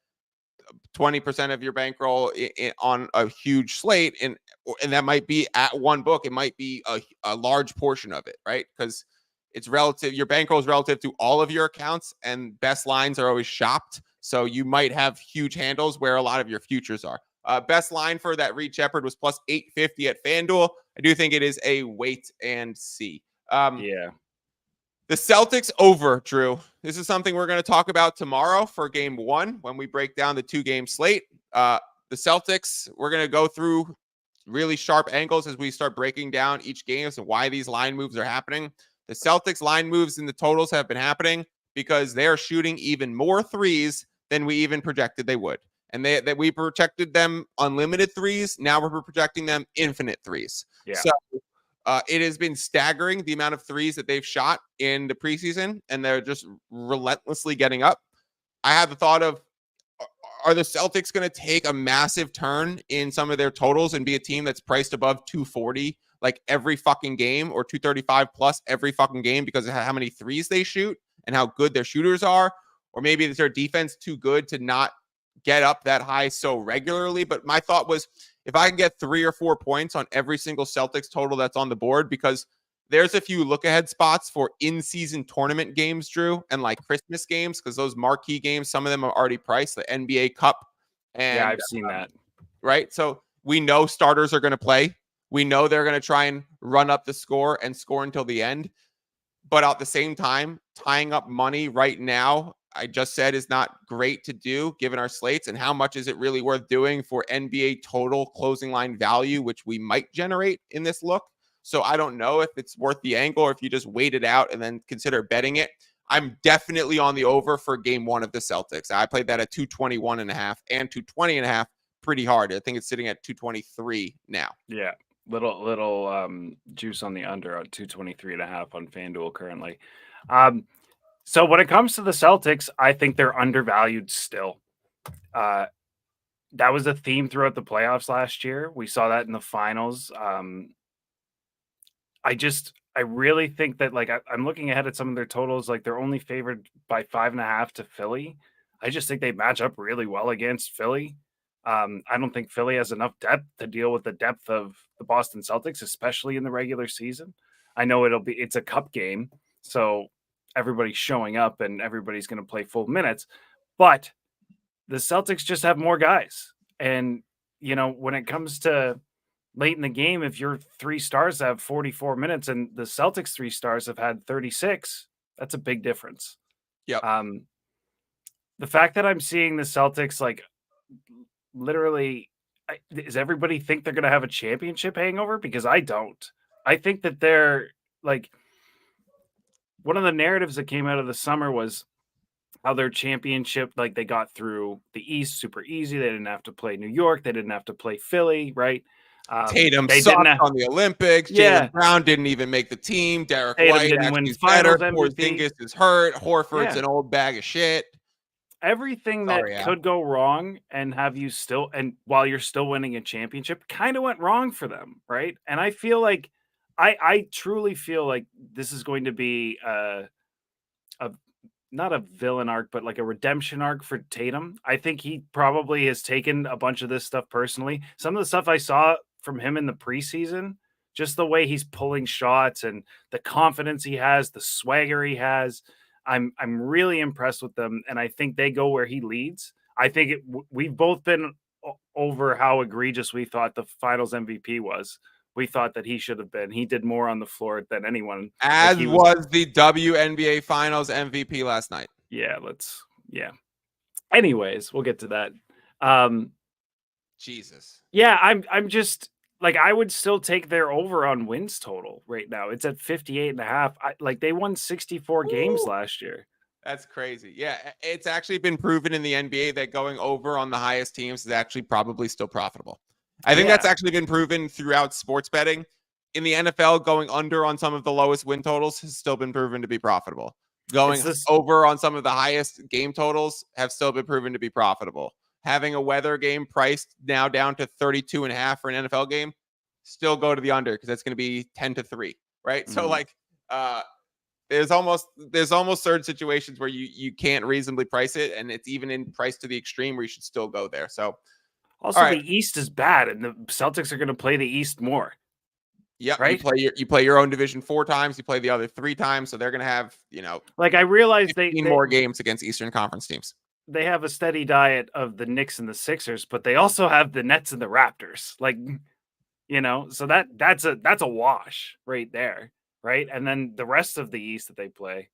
Speaker 2: 20% of your bankroll on a huge slate, and that might be at one book. It might be a large portion of it, right? Because it's relative. Your bankroll is relative to all of your accounts, and best lines are always shopped. So you might have huge handles where a lot of your futures are. Best line for that Reed Shepherd was plus 850 at FanDuel. I do think it is a wait and see.
Speaker 3: Yeah.
Speaker 2: The Celtics over, Drew. This is something we're going to talk about tomorrow for game 1 when we break down the 2-game slate. The Celtics, we're going to go through really sharp angles as we start breaking down each game and why these line moves are happening. The Celtics line moves in the totals have been happening because they are shooting even more threes than we even projected they would. And that we projected them unlimited threes. Now we're projecting them infinite threes.
Speaker 3: Yeah.
Speaker 2: So it has been staggering the amount of threes that they've shot in the preseason, and they're just relentlessly getting up. I have the thought of, are the Celtics going to take a massive turn in some of their totals and be a team that's priced above 240 like every fucking game, or 235 plus every fucking game because of how many threes they shoot and how good their shooters are? Or maybe is their defense too good to not get up that high so regularly? But my thought was, if I can get 3 or 4 points on every single Celtics total that's on the board, because there's a few look ahead spots for in-season tournament games, Drew, and like Christmas games, because those marquee games, some of them are already priced, the NBA Cup. And
Speaker 3: yeah, I've seen that.
Speaker 2: Right. So we know starters are going to play. We know they're going to try and run up the score and score until the end. But at the same time, tying up money right now, I just said, is not great to do given our slates. And how much is it really worth doing for NBA total closing line value, which we might generate in this look? So I don't know if it's worth the angle, or if you just wait it out and then consider betting it. I'm definitely on the over for game 1 of the Celtics. I played that at 221.5 and 220.5 pretty hard. I think it's sitting at 223 now.
Speaker 3: Yeah. Little juice on the under at 223.5 on FanDuel currently. So when it comes to the Celtics, I think they're undervalued still. That was a theme throughout the playoffs last year. We saw that in the finals. I really think that, like, I'm looking ahead at some of their totals. Like, they're only favored by 5.5 to Philly. I just think they match up really well against Philly. I don't think Philly has enough depth to deal with the depth of the Boston Celtics, especially in the regular season. I know it's a cup game, so everybody's showing up and everybody's going to play full minutes, but the Celtics just have more guys. And, when it comes to late in the game, if your 3 stars have 44 minutes and the Celtics 3 stars have had 36, that's a big difference.
Speaker 2: Yep.
Speaker 3: The fact that I'm seeing the Celtics, like, literally, does everybody think they're going to have a championship hangover? Because I don't. I think that they're, like, one of the narratives that came out of the summer was how their championship, like, they got through the East super easy. They didn't have to play New York. They didn't have to play Philly, right?
Speaker 2: Tatum sucked on the Olympics.
Speaker 3: Yeah.
Speaker 2: Jaylen Brown didn't even make the team. Derek
Speaker 3: Tatum
Speaker 2: White
Speaker 3: didn't win
Speaker 2: actually is better.
Speaker 3: finals MVP.
Speaker 2: Porzingis is hurt. Horford's
Speaker 3: Yeah.
Speaker 2: an old bag of shit.
Speaker 3: Everything
Speaker 2: Sorry,
Speaker 3: that
Speaker 2: Al.
Speaker 3: could go wrong and have you still, and while you're still winning a championship, kind of went wrong for them, right? And I feel like, I truly feel like this is going to be not a villain arc, but like a redemption arc for Tatum. I think he probably has taken a bunch of this stuff personally. Some of the stuff I saw from him in the preseason, just the way he's pulling shots and the confidence he has, the swagger he has, I'm really impressed with them, and I think they go where he leads. I think we've both been over how egregious we thought the Finals MVP was. We thought that he should have been. He did more on the floor than anyone.
Speaker 2: As was the WNBA Finals MVP last night.
Speaker 3: Yeah, Anyways, we'll get to that.
Speaker 2: Jesus.
Speaker 3: Yeah, I'm just, like, I would still take their over on wins total right now. It's at 58.5. Like, they won 64 games last year.
Speaker 2: That's crazy. Yeah, it's actually been proven in the NBA that going over on the highest teams is actually probably still profitable. I think that's actually been proven throughout sports betting. In the NFL, going under on some of the lowest win totals has still been proven to be profitable. Going over on some of the highest game totals have still been proven to be profitable. Having a weather game priced now down to 32.5 for an NFL game, still go to the under because it's going to be 10-3, right? So
Speaker 3: Mhm.
Speaker 2: like there's almost certain situations where you can't reasonably price it, and it's even in price to the extreme where you should still go there. So
Speaker 3: Also,
Speaker 2: all right.
Speaker 3: the East is bad, and the Celtics are going to play the East more.
Speaker 2: Yep,
Speaker 3: Right?
Speaker 2: you play your own division 4 times, you play the other 3 times, so they're going to have,
Speaker 3: Like I realize
Speaker 2: 15 more games against Eastern Conference teams.
Speaker 3: they have a steady diet of the Knicks and the Sixers, but they also have the Nets and the Raptors. Like, so that's a wash right there, right? And then the rest of the East that they play.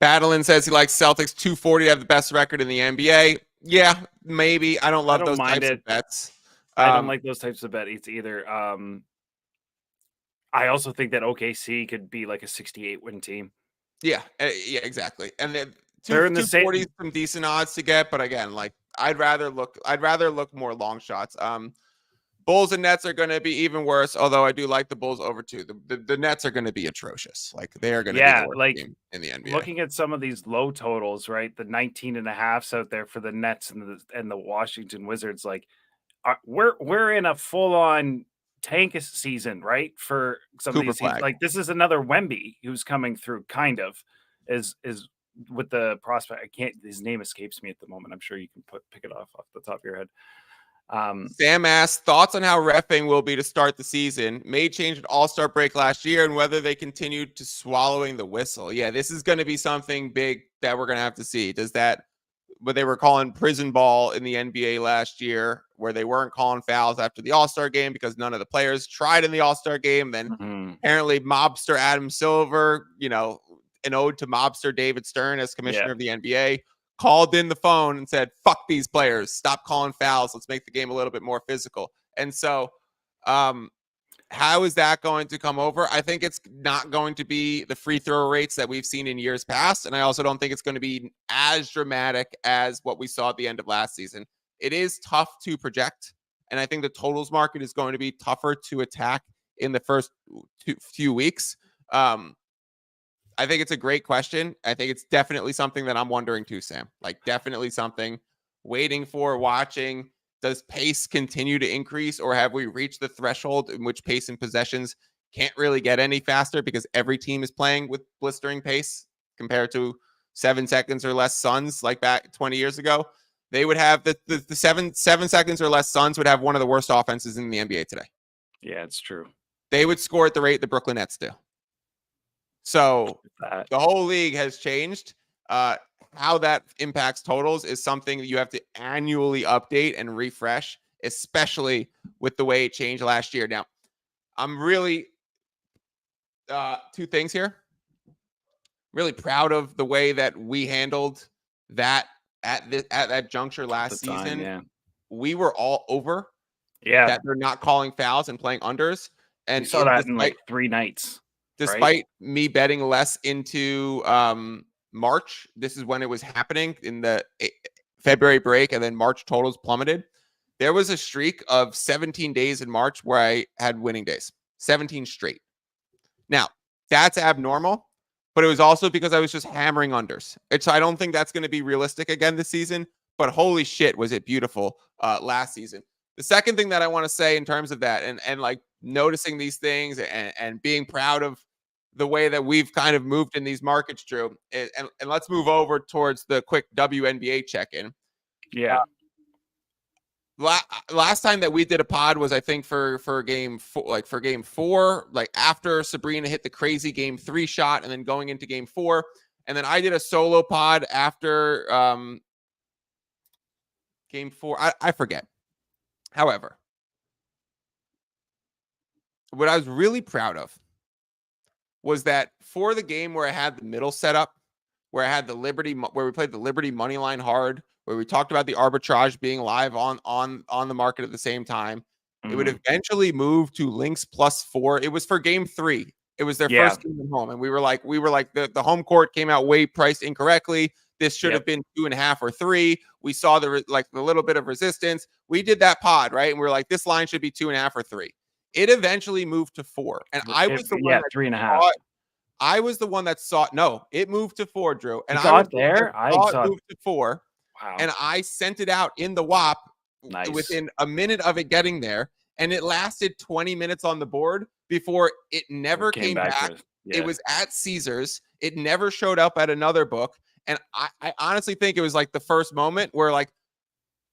Speaker 2: Battlein says he likes Celtics 240 to have the best record in the NBA. Yeah, maybe. I don't love those types of bets.
Speaker 3: I don't like those types of bets either. I also think that OKC could be like a 68 win team.
Speaker 2: Yeah, exactly. And then
Speaker 3: They're in the
Speaker 2: 240
Speaker 3: same.
Speaker 2: some decent odds to get, but again, like I'd rather look more long shots. Bulls and Nets are going to be even worse, although I do like the Bulls over 2. The Nets are going to be atrocious. Like they are going to be the worst team in the NBA.
Speaker 3: Looking at some of these low totals, right? The 19.5s out there for the Nets and the Washington Wizards, like we're in a full on tank season, right? For some
Speaker 2: Cooper
Speaker 3: of these teams.
Speaker 2: Flag.
Speaker 3: Like this is another Wemby who's coming through, kind of, is with the prospect. His name escapes me at the moment. I'm sure you can pick it off the top of your head.
Speaker 2: Sam asked thoughts on how reffing will be to start the season. May change at All-Star break last year, and whether they continued to swallowing the whistle. Yeah, this is going to be something big that we're going to have to see. Does that what they were calling prison ball in the NBA last year, where they weren't calling fouls after the All-Star game because none of the players tried in the All-Star game? Then apparently mobster Adam Silver, an ode to mobster David Stern as commissioner of the NBA, called in the phone and said, fuck these players, stop calling fouls, let's make the game a little bit more physical. And so how is that going to come over? I think it's not going to be the free throw rates that we've seen in years past, and I also don't think it's going to be as dramatic as what we saw at the end of last season. It is tough to project, and I think the totals market is going to be tougher to attack in the first few weeks. I think it's a great question. I think it's definitely something that I'm wondering too, Sam. Like definitely something waiting for, watching. Does pace continue to increase, or have we reached the threshold in which pace and possessions can't really get any faster because every team is playing with blistering pace compared to 7 seconds or less Suns like back 20 years ago? They would have the 7 seconds or less Suns would have one of the worst offenses in the NBA today.
Speaker 3: Yeah, it's true.
Speaker 2: They would score at the rate the Brooklyn Nets do. So the whole league has changed. How that impacts totals is something that you have to annually update and refresh, especially with the way it changed last year. Now, I'm really two things here. Really proud of the way that we handled that at that juncture last season.
Speaker 3: Yeah.
Speaker 2: We were all over
Speaker 3: that
Speaker 2: they're not calling fouls and playing unders. And
Speaker 3: we saw that in like 3 nights.
Speaker 2: Despite me betting less into March, this is when it was happening in the February break, and then March totals plummeted. There was a streak of 17 days in March where I had winning days, 17 straight. Now, that's abnormal, but it was also because I was just hammering unders. So I don't think that's going to be realistic again this season, but holy shit, was it beautiful last season. The second thing that I want to say in terms of that and like noticing these things and being proud of the way that we've kind of moved in these markets, Drew, and let's move over towards the quick WNBA check-in.
Speaker 3: Yeah.
Speaker 2: Last time that we did a pod was, I think, for game 4, like after Sabrina hit the crazy game 3 shot and then going into game 4. And then I did a solo pod after game 4. I forget. However, what I was really proud of was that for the game where I had the middle setup, where I had the Liberty, where we played the Liberty money line hard, where we talked about the arbitrage being live on the market at the same time, it would eventually move to Lynx +4. It was for game 3. It was their first game at home, and we were like the home court came out way priced incorrectly. This should have been 2.5 or 3. We saw the little bit of resistance. We did that pod, right, and we were like, this line should be 2.5 or 3. It eventually moved to 4, and I was the one
Speaker 3: 3.5.
Speaker 2: I was the one that saw it. No, it moved to 4, Drew. And
Speaker 3: I was there. I saw
Speaker 2: it moved to 4. Wow. And I sent it out in the WAP within a minute of it getting there. and it lasted 20 minutes on the board before it never came back. It was at Caesars. It never showed up at another book. And I honestly think it was like the first moment where like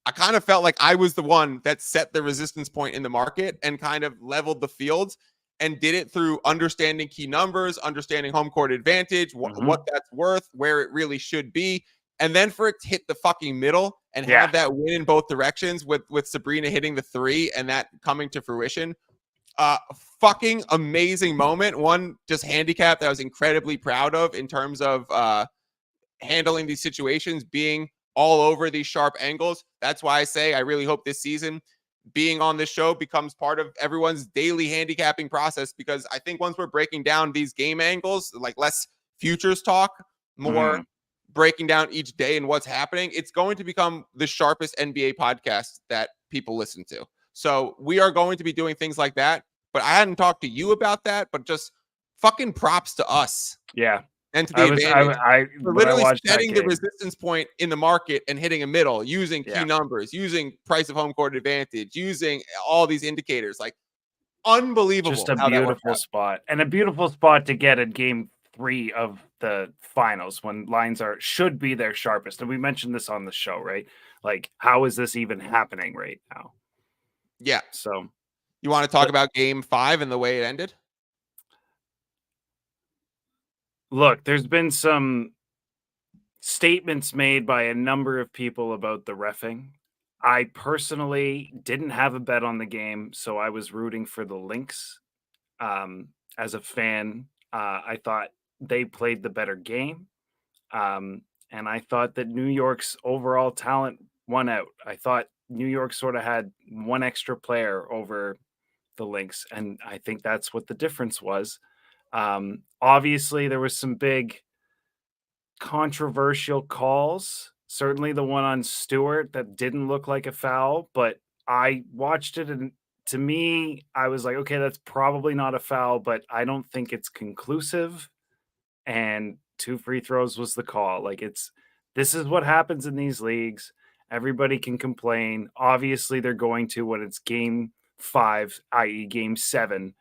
Speaker 2: I kind of felt like I was the one that set the resistance point in the market and kind of leveled the field and did it through understanding key numbers, understanding home court advantage, what that's worth, where it really should be. And then for it to hit the fucking middle and have that win in both directions with Sabrina hitting the 3 and that coming to fruition. Fucking amazing moment. One just handicap that I was incredibly proud of in terms of handling these situations, being all over these sharp angles. That's why I say I really hope this season being on this show becomes part of everyone's daily handicapping process, because I think once we're breaking down these game angles, like less futures talk, more breaking down each day and what's happening, it's going to become the sharpest NBA podcast that people listen to. So we are going to be doing things like that. But I hadn't talked to you about that, but just fucking props to us.
Speaker 3: Yeah.
Speaker 2: And to the advantage. We're literally setting the resistance point in the market and hitting a middle, using key numbers, using price of home court advantage, using all these indicators. Like, unbelievable.
Speaker 3: Just a beautiful spot. And a beautiful spot to get in game 3 of the finals when lines should be their sharpest. And we mentioned this on the show, right? Like, how is this even happening right now?
Speaker 2: Yeah.
Speaker 3: So
Speaker 2: you want to talk about game 5 and the way it ended?
Speaker 3: Look, there's been some statements made by a number of people about the reffing. I personally didn't have a bet on the game, so I was rooting for the Lynx. As a fan, I thought they played the better game. And I thought that New York's overall talent won out. I thought New York sort of had one extra player over the Lynx, and I think that's what the difference was. Obviously, there was some big controversial calls. Certainly the one on Stewart that didn't look like a foul, but I watched it and to me, I was like, okay, that's probably not a foul, but I don't think it's conclusive. And 2 free throws was the call. Like, this is what happens in these leagues. Everybody can complain. Obviously, they're going to when it's game 5, i.e. game 7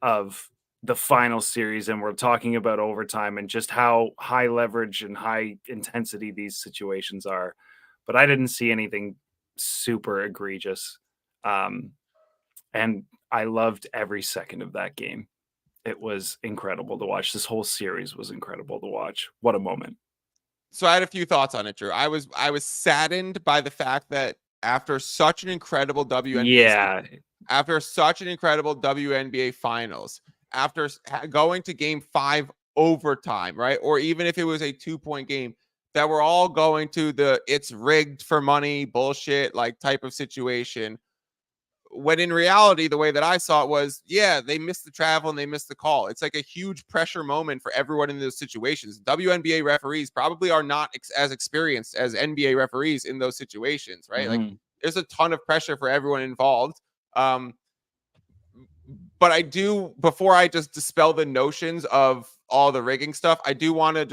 Speaker 3: of the final series, and we're talking about overtime and just how high leverage and high intensity these situations are. But I didn't see anything super egregious. And I loved every second of that game. It was incredible to watch. This whole series was incredible to watch. What a moment.
Speaker 2: So I had a few thoughts on it, Drew. I was saddened by the fact that after such an incredible WNBA after such an incredible WNBA finals, after going to game 5 overtime, right? Or even if it was a 2-point game, that we're all going to the it's rigged for money bullshit like type of situation. When in reality, the way that I saw it was, they missed the travel and they missed the call. It's like a huge pressure moment for everyone in those situations. WNBA referees probably are not as experienced as NBA referees in those situations, right? Like, there's a ton of pressure for everyone involved. But I do, before I just dispel the notions of all the rigging stuff, I do want to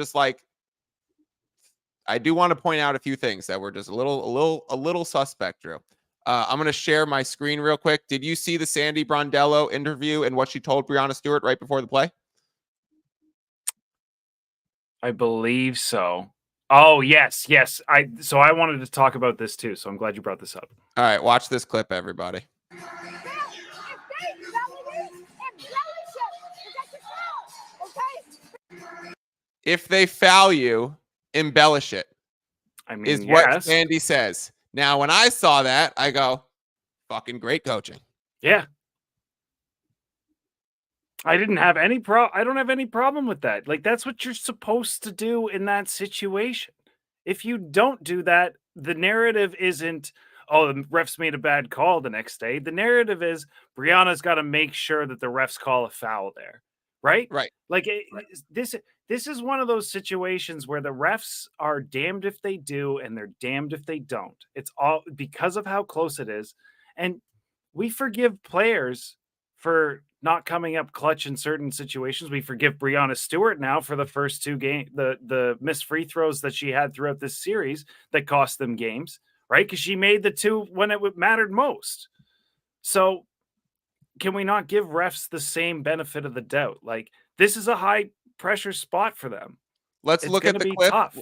Speaker 2: point out a few things that were just a little suspect, Drew. I'm going to share my screen real quick. Did you see the Sandy Brondello interview and what she told Breanna Stewart right before the play?
Speaker 3: I believe so. Oh, yes. So I wanted to talk about this too, so I'm glad you brought this up.
Speaker 2: All right, watch this clip, everybody. If they foul you, embellish it.
Speaker 3: I mean,
Speaker 2: is what Sandy says. Now, when I saw that, I go, fucking great coaching.
Speaker 3: Yeah. I don't have any problem with that. Like, that's what you're supposed to do in that situation. If you don't do that, the narrative isn't, oh, the refs made a bad call the next day. The narrative is Breanna's got to make sure that the refs call a foul there. Right?
Speaker 2: Right.
Speaker 3: Like, this is one of those situations where the refs are damned if they do and they're damned if they don't. It's all because of how close it is. And we forgive players for not coming up clutch in certain situations. We forgive Breanna Stewart now for the first 2 games, the missed free throws that she had throughout this series that cost them games, right? Because she made the 2 when it mattered most. So can we not give refs the same benefit of the doubt? Like, this is a high pressure spot for them.
Speaker 2: Let's
Speaker 3: It's
Speaker 2: look
Speaker 3: going
Speaker 2: at
Speaker 3: to
Speaker 2: the
Speaker 3: be
Speaker 2: clip.
Speaker 3: tough.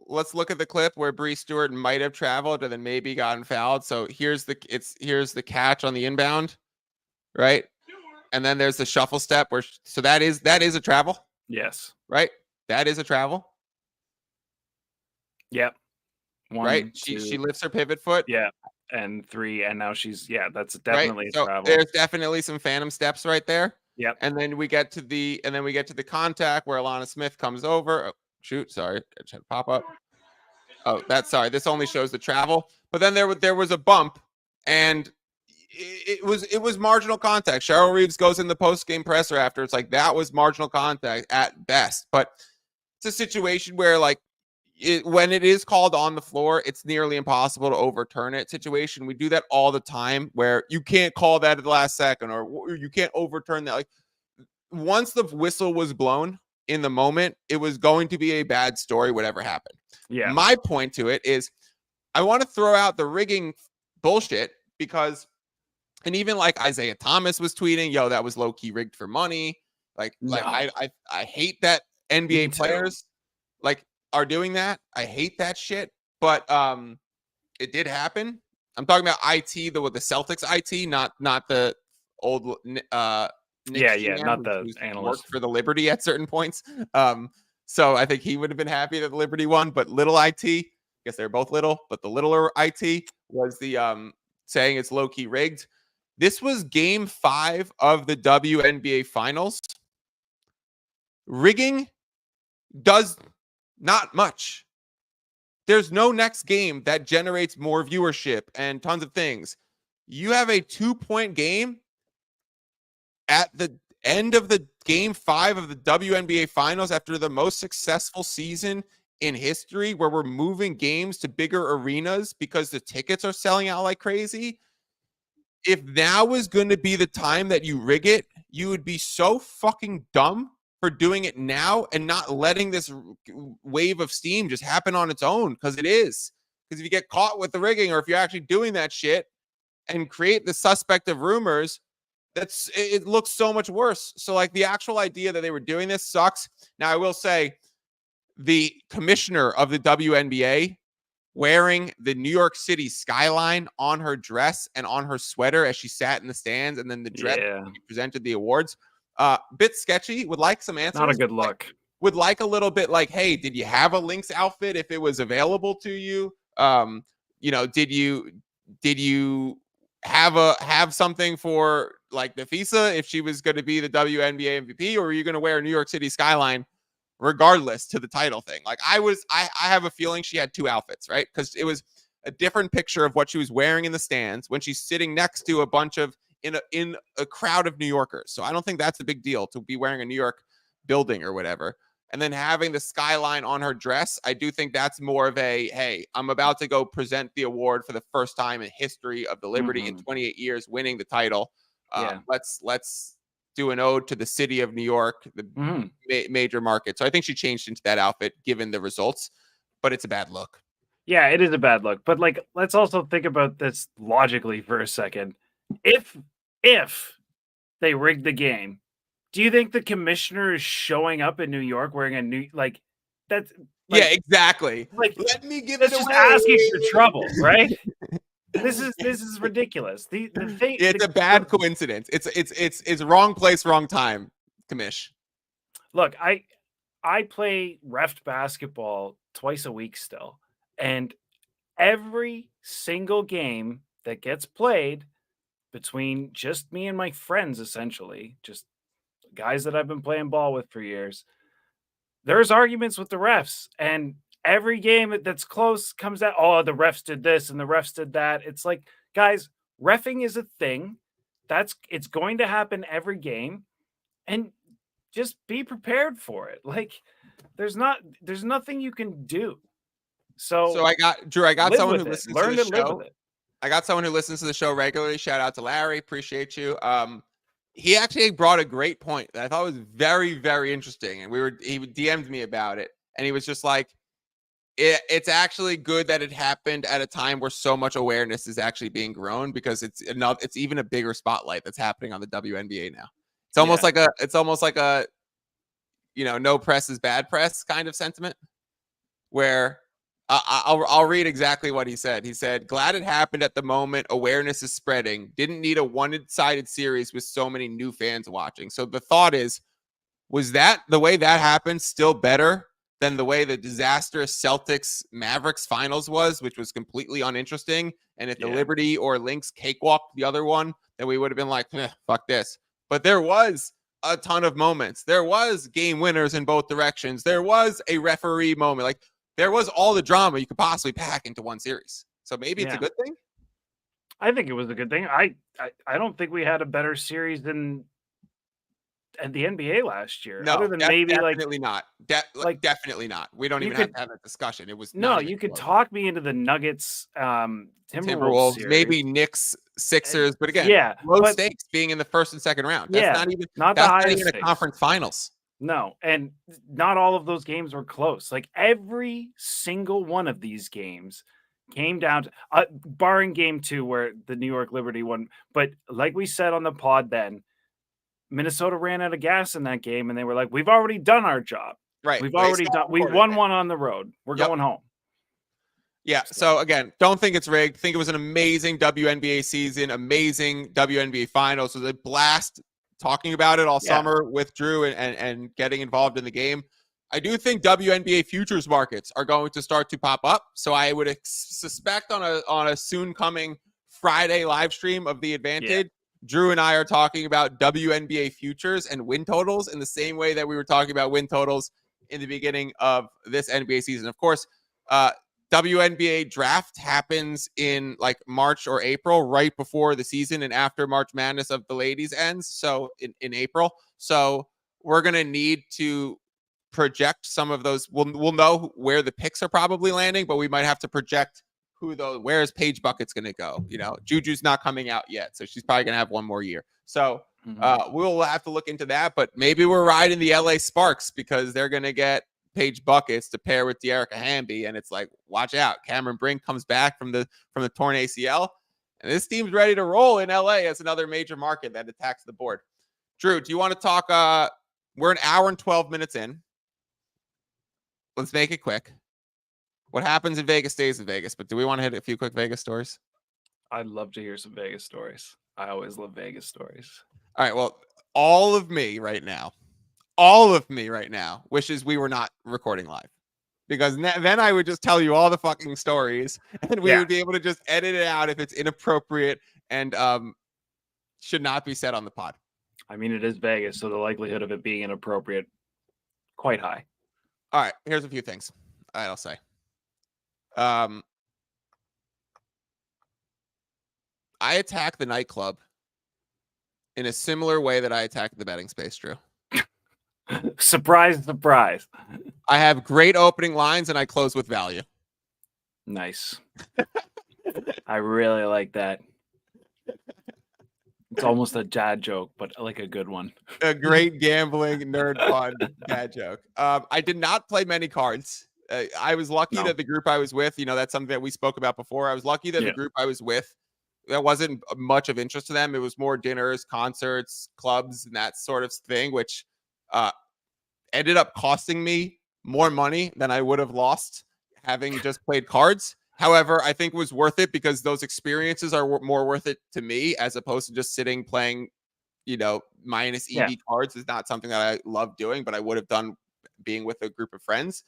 Speaker 2: Let's look at the clip where Bree Stewart might have traveled and then maybe gotten fouled. So here's the catch on the inbound, right? And then there's the shuffle step where so that is a travel,
Speaker 3: Yes.
Speaker 2: right? That is a travel,
Speaker 3: Yep. One,
Speaker 2: right?
Speaker 3: two,
Speaker 2: She lifts her pivot foot,
Speaker 3: yeah, and 3, and now she's that's
Speaker 2: right?
Speaker 3: definitely a
Speaker 2: So
Speaker 3: travel.
Speaker 2: there's definitely some phantom steps right there.
Speaker 3: Yep.
Speaker 2: And then we get to the contact where Alana Smith comes over. Oh, shoot, sorry, I just had to pop up. Oh, this only shows the travel. But then there was a bump, and it was marginal contact. Cheryl Reeves goes in the post game presser after. It's like that was marginal contact at best. But it's a situation where like when it is called on the floor, it's nearly impossible to overturn it. Situation we do that all the time where you can't call that at the last second or you can't overturn that. Like once the whistle was blown in the moment, it was going to be a bad story, whatever happened.
Speaker 3: Yeah.
Speaker 2: My point to it is I want to throw out the rigging bullshit because, and even like Isaiah Thomas was tweeting, yo, that was low key rigged for money. Like I hate that NBA players like are doing that. I hate that shit, but it did happen. I'm talking about IT, the Celtics IT, not the old Nick
Speaker 3: not the analyst.
Speaker 2: Worked for the Liberty at certain points. So I think he would have been happy that the Liberty won, but little IT, I guess they're both little, but the littler IT was the saying it's low key rigged. This was game 5 of the WNBA finals. Rigging does not much. There's no next game that generates more viewership and tons of things. You have a 2-point game at the end of the game 5 of the WNBA finals after the most successful season in history where we're moving games to bigger arenas because the tickets are selling out like crazy. If now was going to be the time that you rig it, you would be so fucking dumb for doing it now and not letting this wave of steam just happen on its own, because it is. Because if you get caught with the rigging or if you're actually doing that shit and create the suspect of rumors, it looks so much worse. So like the actual idea that they were doing this sucks. Now I will say the commissioner of the WNBA wearing the New York City skyline on her dress and on her sweater as she sat in the stands, and then the dress presented the awards. Bit sketchy. Would like some answers.
Speaker 3: Not a good look.
Speaker 2: Would like a little bit like, hey, did you have a Lynx outfit if it was available to you? Did you have something for like Nafisa if she was going to be the WNBA MVP, or are you going to wear a New York City skyline regardless to the title thing? Like I have a feeling she had 2 outfits, right? Because it was a different picture of what she was wearing in the stands when she's sitting next to a bunch of in a crowd of New Yorkers. So I don't think that's a big deal to be wearing a New York building or whatever. And then having the skyline on her dress, I do think that's more of a, hey, I'm about to go present the award for the first time in history of the Liberty in 28 years, winning the title. Let's do an ode to the city of New York, the major market. So I think she changed into that outfit given the results, but it's a bad look.
Speaker 3: Yeah, it is a bad look. But like, let's also think about this logically for a second. If they rigged the game, do you think the commissioner is showing up in New York wearing a new that's
Speaker 2: yeah, exactly.
Speaker 3: Like,
Speaker 2: let me give
Speaker 3: that's
Speaker 2: it
Speaker 3: just
Speaker 2: away.
Speaker 3: asking for trouble, right? This is ridiculous. The thing,
Speaker 2: it's a bad coincidence. It's wrong place, wrong time, commish.
Speaker 3: Look, I play ref basketball twice a week still, and every single game that gets played between just me and my friends, essentially, just guys that I've been playing ball with for years, there's arguments with the refs, and every game that's close comes out, oh, the refs did this and the refs did that. It's like, guys, reffing is a thing. It's going to happen every game, and just be prepared for it. Like, there's nothing you can do. So
Speaker 2: I got someone who listens to the show.
Speaker 3: Live with it.
Speaker 2: I got someone who listens to the show regularly. Shout out to Larry. Appreciate you. He actually brought a great point that I thought was very, very interesting. And he DM'd me about it. And he was just like, it's actually good that it happened at a time where so much awareness is actually being grown, because it's even a bigger spotlight that's happening on the WNBA now. It's almost like a no press is bad press kind of sentiment, where I'll read exactly what he said. He said, "Glad it happened at the moment. Awareness is spreading. Didn't need a one-sided series with so many new fans watching." So the thought is, was that the way that happened still better than the way the disastrous Celtics Mavericks finals was, which was completely uninteresting? And if the Liberty or Lynx cakewalked the other one, then we would have been like, fuck this. But there was a ton of moments. There was game winners in both directions. There was a referee moment. Like, there was all the drama you could possibly pack into one series. So maybe it's a good thing.
Speaker 3: I think it was a good thing. I don't think we had a better series than at the NBA last year.
Speaker 2: No,
Speaker 3: other than maybe
Speaker 2: definitely not. Definitely not. We don't even have to have that discussion. It was
Speaker 3: you could talk me into the Nuggets, Timberwolves
Speaker 2: maybe Knicks, Sixers, but again, low stakes being in the first and second round. That's not even a conference finals.
Speaker 3: No, and not all of those games were close. Like, every single one of these games came down to, barring game 2 where the New York Liberty won. But like we said on the pod then, Minnesota ran out of gas in that game, and they were like, "We've already done our job.
Speaker 2: Right.
Speaker 3: We've already done. We won one on the road. We're going home."
Speaker 2: Yeah. So again, don't think it's rigged. Think it was an amazing WNBA season, amazing WNBA finals. It was a blast talking about it all summer with Drew and getting involved in the game. I do think WNBA futures markets are going to start to pop up. So I would suspect on a soon coming Friday live stream of the Advantage, Drew and I are talking about WNBA futures and win totals in the same way that we were talking about win totals in the beginning of this NBA season. Of course, WNBA draft happens in like March or April, right before the season and after March Madness of the ladies ends. So in April. So we're going to need to project some of those. We'll know where the picks are probably landing, but we might have to project where is Paige Bucket's going to go? Juju's not coming out yet, so she's probably going to have one more year. So we'll have to look into that, but maybe we're riding the LA Sparks because they're going to get Paige Buckets to pair with De'Arica Hamby, and it's like, watch out. Cameron Brink comes back from the torn ACL, and this team's ready to roll in LA as another major market that attacks the board. Drew, do you want to talk? We're an hour and 12 minutes in. Let's make it quick. What happens in Vegas stays in Vegas, but do we want to hit a few quick Vegas stories?
Speaker 3: I'd love to hear some Vegas stories. I always love Vegas stories.
Speaker 2: All right, well, all of me right now wishes we were not recording live, because then I would just tell you all the fucking stories, and we would be able to just edit it out if it's inappropriate and should not be said on the pod.
Speaker 3: I mean, it is Vegas, so the likelihood of it being inappropriate, quite high.
Speaker 2: All right, here's a few things I'll say. I attack the nightclub in a similar way that I attack the betting space, Drew.
Speaker 3: Surprise, surprise.
Speaker 2: I have great opening lines and I close with value.
Speaker 3: Nice. I really like that. It's almost a dad joke, but like a good one.
Speaker 2: A great gambling nerd fun dad joke. I did not play many cards. I was lucky that the group I was with, that's something that we spoke about before. I was lucky that the group I was with, that wasn't much of interest to them. It was more dinners, concerts, clubs, and that sort of thing, which ended up costing me more money than I would have lost having just played cards. However, I think it was worth it because those experiences are more worth it to me as opposed to just sitting playing, minus EV cards is not something that I love doing, but I would have done being with a group of friends.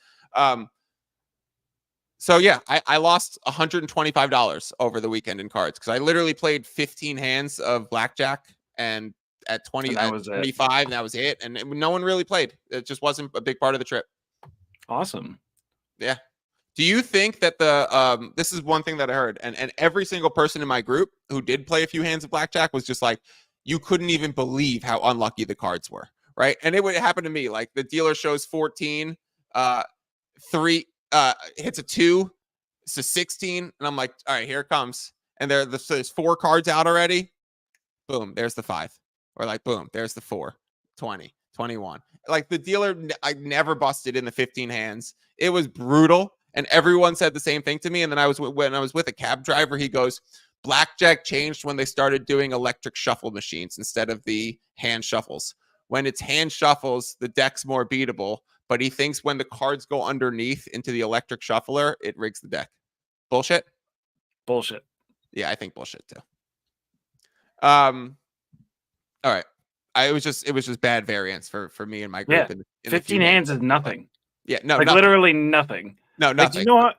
Speaker 2: So yeah, I lost $125 over the weekend in cards because I literally played 15 hands of blackjack, and at 25, and that was it. And no one really played. It just wasn't a big part of the trip.
Speaker 3: Awesome.
Speaker 2: Yeah. Do you think that this is one thing that I heard, and every single person in my group who did play a few hands of blackjack was just like, you couldn't even believe how unlucky the cards were, right? And it would happen to me. Like the dealer shows 14, 3 hits a 2, it's a 16, and I'm like, all right, here it comes. And there's 4 cards out already. Boom, there's the 5. Or like, boom, there's the 4, 20, 21. Like the dealer, I never busted in the 15 hands. It was brutal. And everyone said the same thing to me. And then when I was with a cab driver, he goes, blackjack changed when they started doing electric shuffle machines instead of the hand shuffles. When it's hand shuffles, the deck's more beatable. But he thinks when the cards go underneath into the electric shuffler, it rigs the deck. Bullshit?
Speaker 3: Bullshit.
Speaker 2: Yeah, I think bullshit too. All right. It was just bad variance for me and my group.
Speaker 3: Yeah.
Speaker 2: In
Speaker 3: 15 hands is nothing.
Speaker 2: Yeah, no,
Speaker 3: like
Speaker 2: nothing.
Speaker 3: literally nothing.
Speaker 2: No,
Speaker 3: Like,
Speaker 2: nothing.
Speaker 3: do you know what?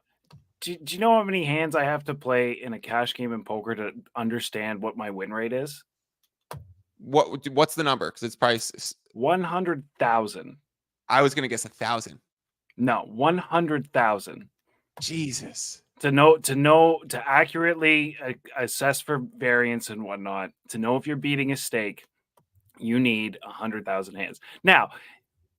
Speaker 3: Do you know how many hands I have to play in a cash game in poker to understand what my win rate is?
Speaker 2: What's the number? Because it's probably
Speaker 3: 100,000.
Speaker 2: I was gonna guess 1,000.
Speaker 3: No, 100,000.
Speaker 2: Jesus.
Speaker 3: To accurately assess for variance and whatnot, to know if you're beating a stake, you need 100,000 hands. Now,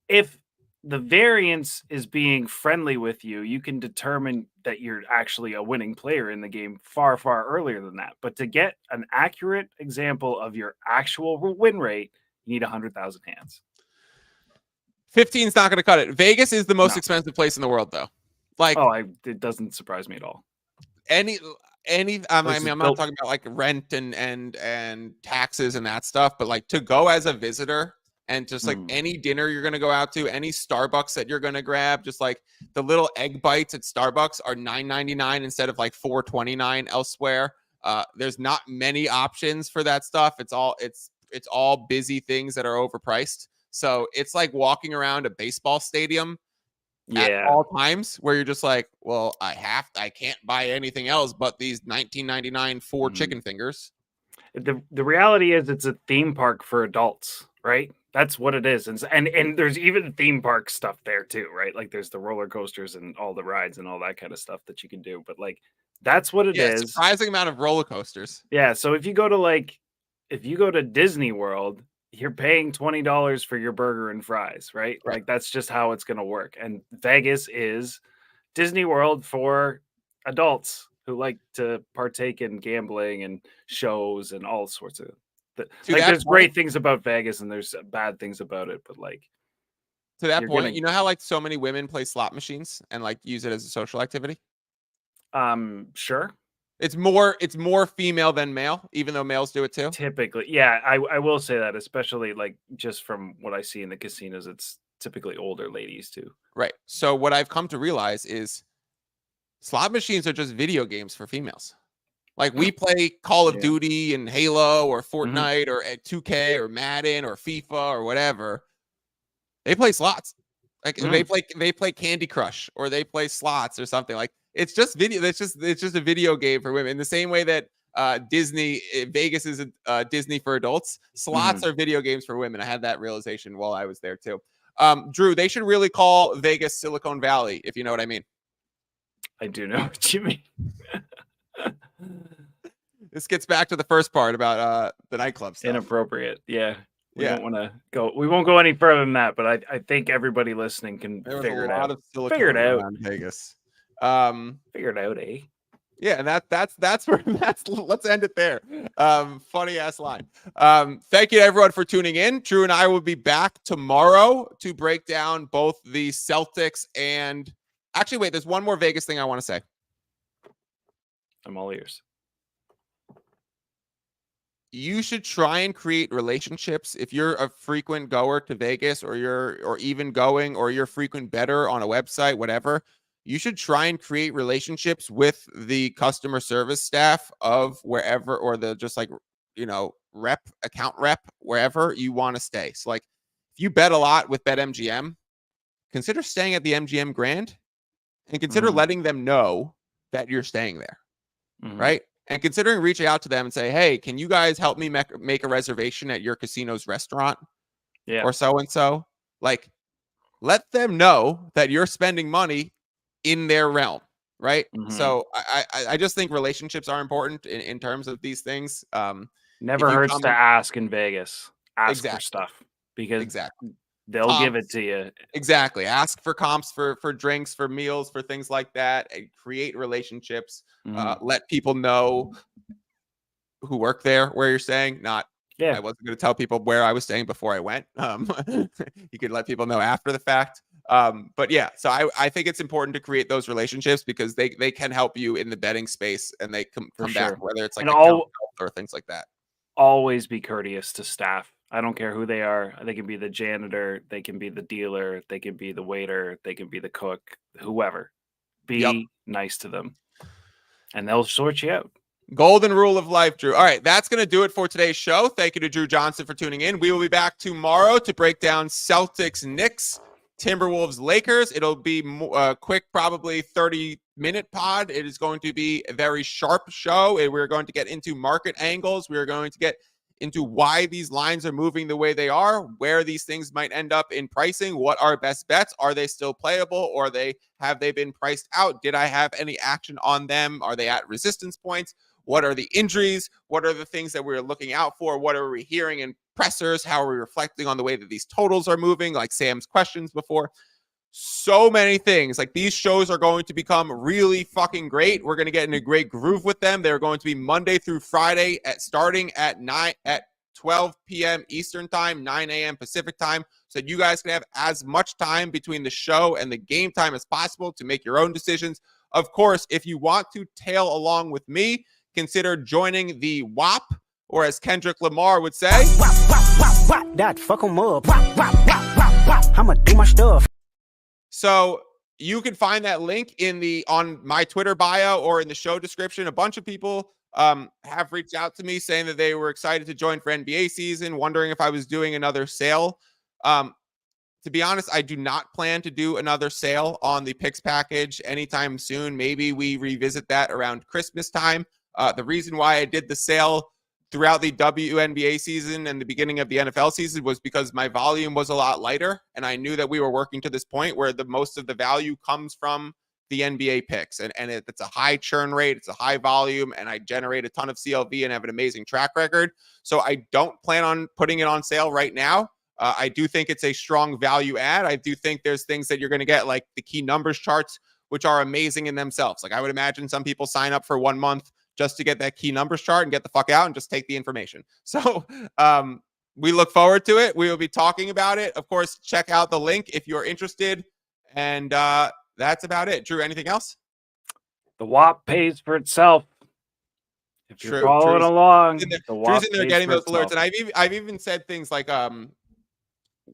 Speaker 3: if the variance is being friendly with you, you can determine that you're actually a winning player in the game far, far earlier than that. But to get an accurate example of your actual win rate, you need 100,000 hands.
Speaker 2: 15 is not going to cut it. Vegas is the most
Speaker 3: No.
Speaker 2: expensive place in the world, though. Like,
Speaker 3: it doesn't surprise me at all.
Speaker 2: I mean, I'm not talking about like rent and taxes and that stuff, but like to go as a visitor and just like any dinner you're going to go out to, any Starbucks that you're going to grab, just like the little egg bites at Starbucks are $9.99 instead of like $4.29 elsewhere. There's not many options for that stuff. It's all busy things that are overpriced. So it's like walking around a baseball stadium at all times where you're just like, well, I can't buy anything else but these $19.99 4 chicken fingers.
Speaker 3: The reality is it's a theme park for adults, right? That's what it is. And there's even theme park stuff there too, right? Like there's the roller coasters and all the rides and all that kind of stuff that you can do. But like that's what it is.
Speaker 2: Surprising amount of roller coasters.
Speaker 3: Yeah. So if you go to Disney World, you're paying $20 for your burger and fries, right? Like that's just how it's going to work. And Vegas is Disney World for adults who like to partake in gambling and shows and all sorts of there's great things about Vegas and there's bad things about it, but like
Speaker 2: to that point, you know how like so many women play slot machines and like use it as a social activity?
Speaker 3: Sure.
Speaker 2: It's more female than male, even though males do it too.
Speaker 3: Typically, yeah, I will say that, especially like just from what I see in the casinos, it's typically older ladies too.
Speaker 2: Right. So what I've come to realize is slot machines are just video games for females. Like we play Call of Duty and Halo or Fortnite or 2K or Madden or FIFA or whatever. They play slots. Like they play Candy Crush or they play slots or something. Like it's just video. It's just a video game for women. In the same way that Vegas is Disney for adults, slots are video games for women. I had that realization while I was there too. Drew, they should really call Vegas Silicon Valley, if you know what I mean.
Speaker 3: I do know what you mean.
Speaker 2: This gets back to the first part about the nightclub stuff.
Speaker 3: Inappropriate. Yeah. We won't go any further than that, but I think everybody listening can figure it out.
Speaker 2: Figure it out. Vegas.
Speaker 3: Figure it out, eh?
Speaker 2: Yeah, and that's where let's end it there. Funny ass line. Thank you to everyone for tuning in. Drew and I will be back tomorrow to break down both the Celtics and actually wait, there's one more Vegas thing I want to say.
Speaker 3: I'm all ears.
Speaker 2: You should try and create relationships. If you're a frequent goer to Vegas or you're a frequent bettor on a website, whatever, you should try and create relationships with the customer service staff of wherever, or the just like, account rep, wherever you want to stay. So like if you bet a lot with BetMGM, consider staying at the MGM Grand and consider letting them know that you're staying there. Right. And considering reaching out to them and say, hey, can you guys help me make a reservation at your casino's restaurant?
Speaker 3: Yeah.
Speaker 2: Or so-and-so. Like, let them know that you're spending money in their realm. Right. So I just think relationships are important in terms of these things.
Speaker 3: Never hurts to ask in Vegas. Ask for stuff because they'll
Speaker 2: comps,
Speaker 3: give it to you.
Speaker 2: Exactly. Ask for comps for drinks, for meals, for things like that, and create relationships. Let people know who work there, where you're staying. I wasn't going to tell people where I was staying before I went. You could let people know after the fact. But yeah, so I think it's important to create those relationships because they can help you in the betting space and they come
Speaker 3: sure.
Speaker 2: back, whether it's like
Speaker 3: And
Speaker 2: account or things like that.
Speaker 3: Always be courteous to staff. I don't care who they are. They can be the janitor, they can be the dealer, they can be the waiter, they can be the cook, whoever. Be nice to them and they'll sort you out.
Speaker 2: Golden rule of life, Drew. All right, that's going to do it for today's show. Thank you to Drew Johnson for tuning in. We will be back tomorrow to break down Celtics, Knicks, Timberwolves, Lakers. It'll be a quick, probably 30-minute pod. It is going to be a very sharp show. We're going to get into market angles. We're going to get into why these lines are moving the way they are, where these things might end up in pricing, what are best bets, are they still playable, or have they been priced out? Did I have any action on them? Are they at resistance points? What are the injuries? What are the things that we're looking out for? What are we hearing in pressers? How are we reflecting on the way that these totals are moving? Like Sam's questions before. So many things. Like these shows are going to become really fucking great. We're going to get in a great groove with them. They're going to be Monday through Friday starting at 12 p.m. Eastern time, 9 a.m. Pacific time, so that you guys can have as much time between the show and the game time as possible to make your own decisions. Of course, if you want to tail along with me, consider joining the WAP, or as Kendrick Lamar would say,
Speaker 6: that fuck 'em up. I'ma do my stuff.
Speaker 2: So you can find that link on my Twitter bio or in the show description. A bunch of people have reached out to me saying that they were excited to join for NBA season, wondering if I was doing another sale. To be honest, I do not plan to do another sale on the picks package anytime soon. Maybe we revisit that around Christmas time. The reason why I did the sale throughout the WNBA season and the beginning of the NFL season was because my volume was a lot lighter, and I knew that we were working to this point where the most of the value comes from the NBA picks, and it's a high churn rate, it's a high volume, and I generate a ton of CLV and have an amazing track record. So I don't plan on putting it on sale right now. I do think it's a strong value add. I do think there's things that you're going to get, like the key numbers charts, which are amazing in themselves. Like I would imagine some people sign up for 1 month just to get that key numbers chart and get the fuck out and just take the information. So we look forward to it. We will be talking about it. Of course, check out the link if you're interested. And that's about it. Drew, anything else?
Speaker 3: The WAP pays for itself. If you're following along,
Speaker 2: the WAP Drew's in there getting those alerts. And I've even said things like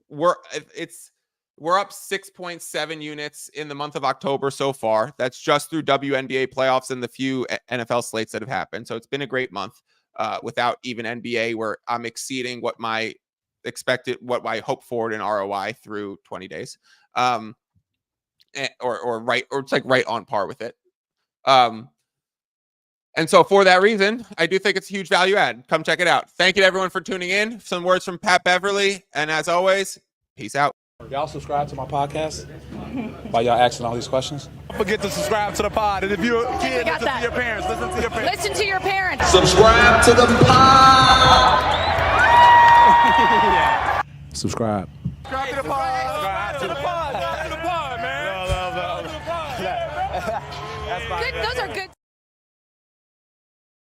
Speaker 2: we're up 6.7 units in the month of October so far. That's just through WNBA playoffs and the few NFL slates that have happened. So it's been a great month without even NBA, where I'm exceeding what I hope for in ROI through 20 days. Or it's like right on par with it. And so for that reason, I do think it's a huge value add. Come check it out. Thank you to everyone for tuning in. Some words from Pat Beverly. And as always, peace out.
Speaker 7: Y'all subscribe to my podcast by y'all asking all these questions. Don't forget to subscribe to the pod. And if you're a kid, listen to your parents. Listen to your parents.
Speaker 8: Listen to your parents.
Speaker 7: Subscribe to the pod.
Speaker 6: Subscribe.
Speaker 7: Subscribe to the pod. Subscribe to the pod.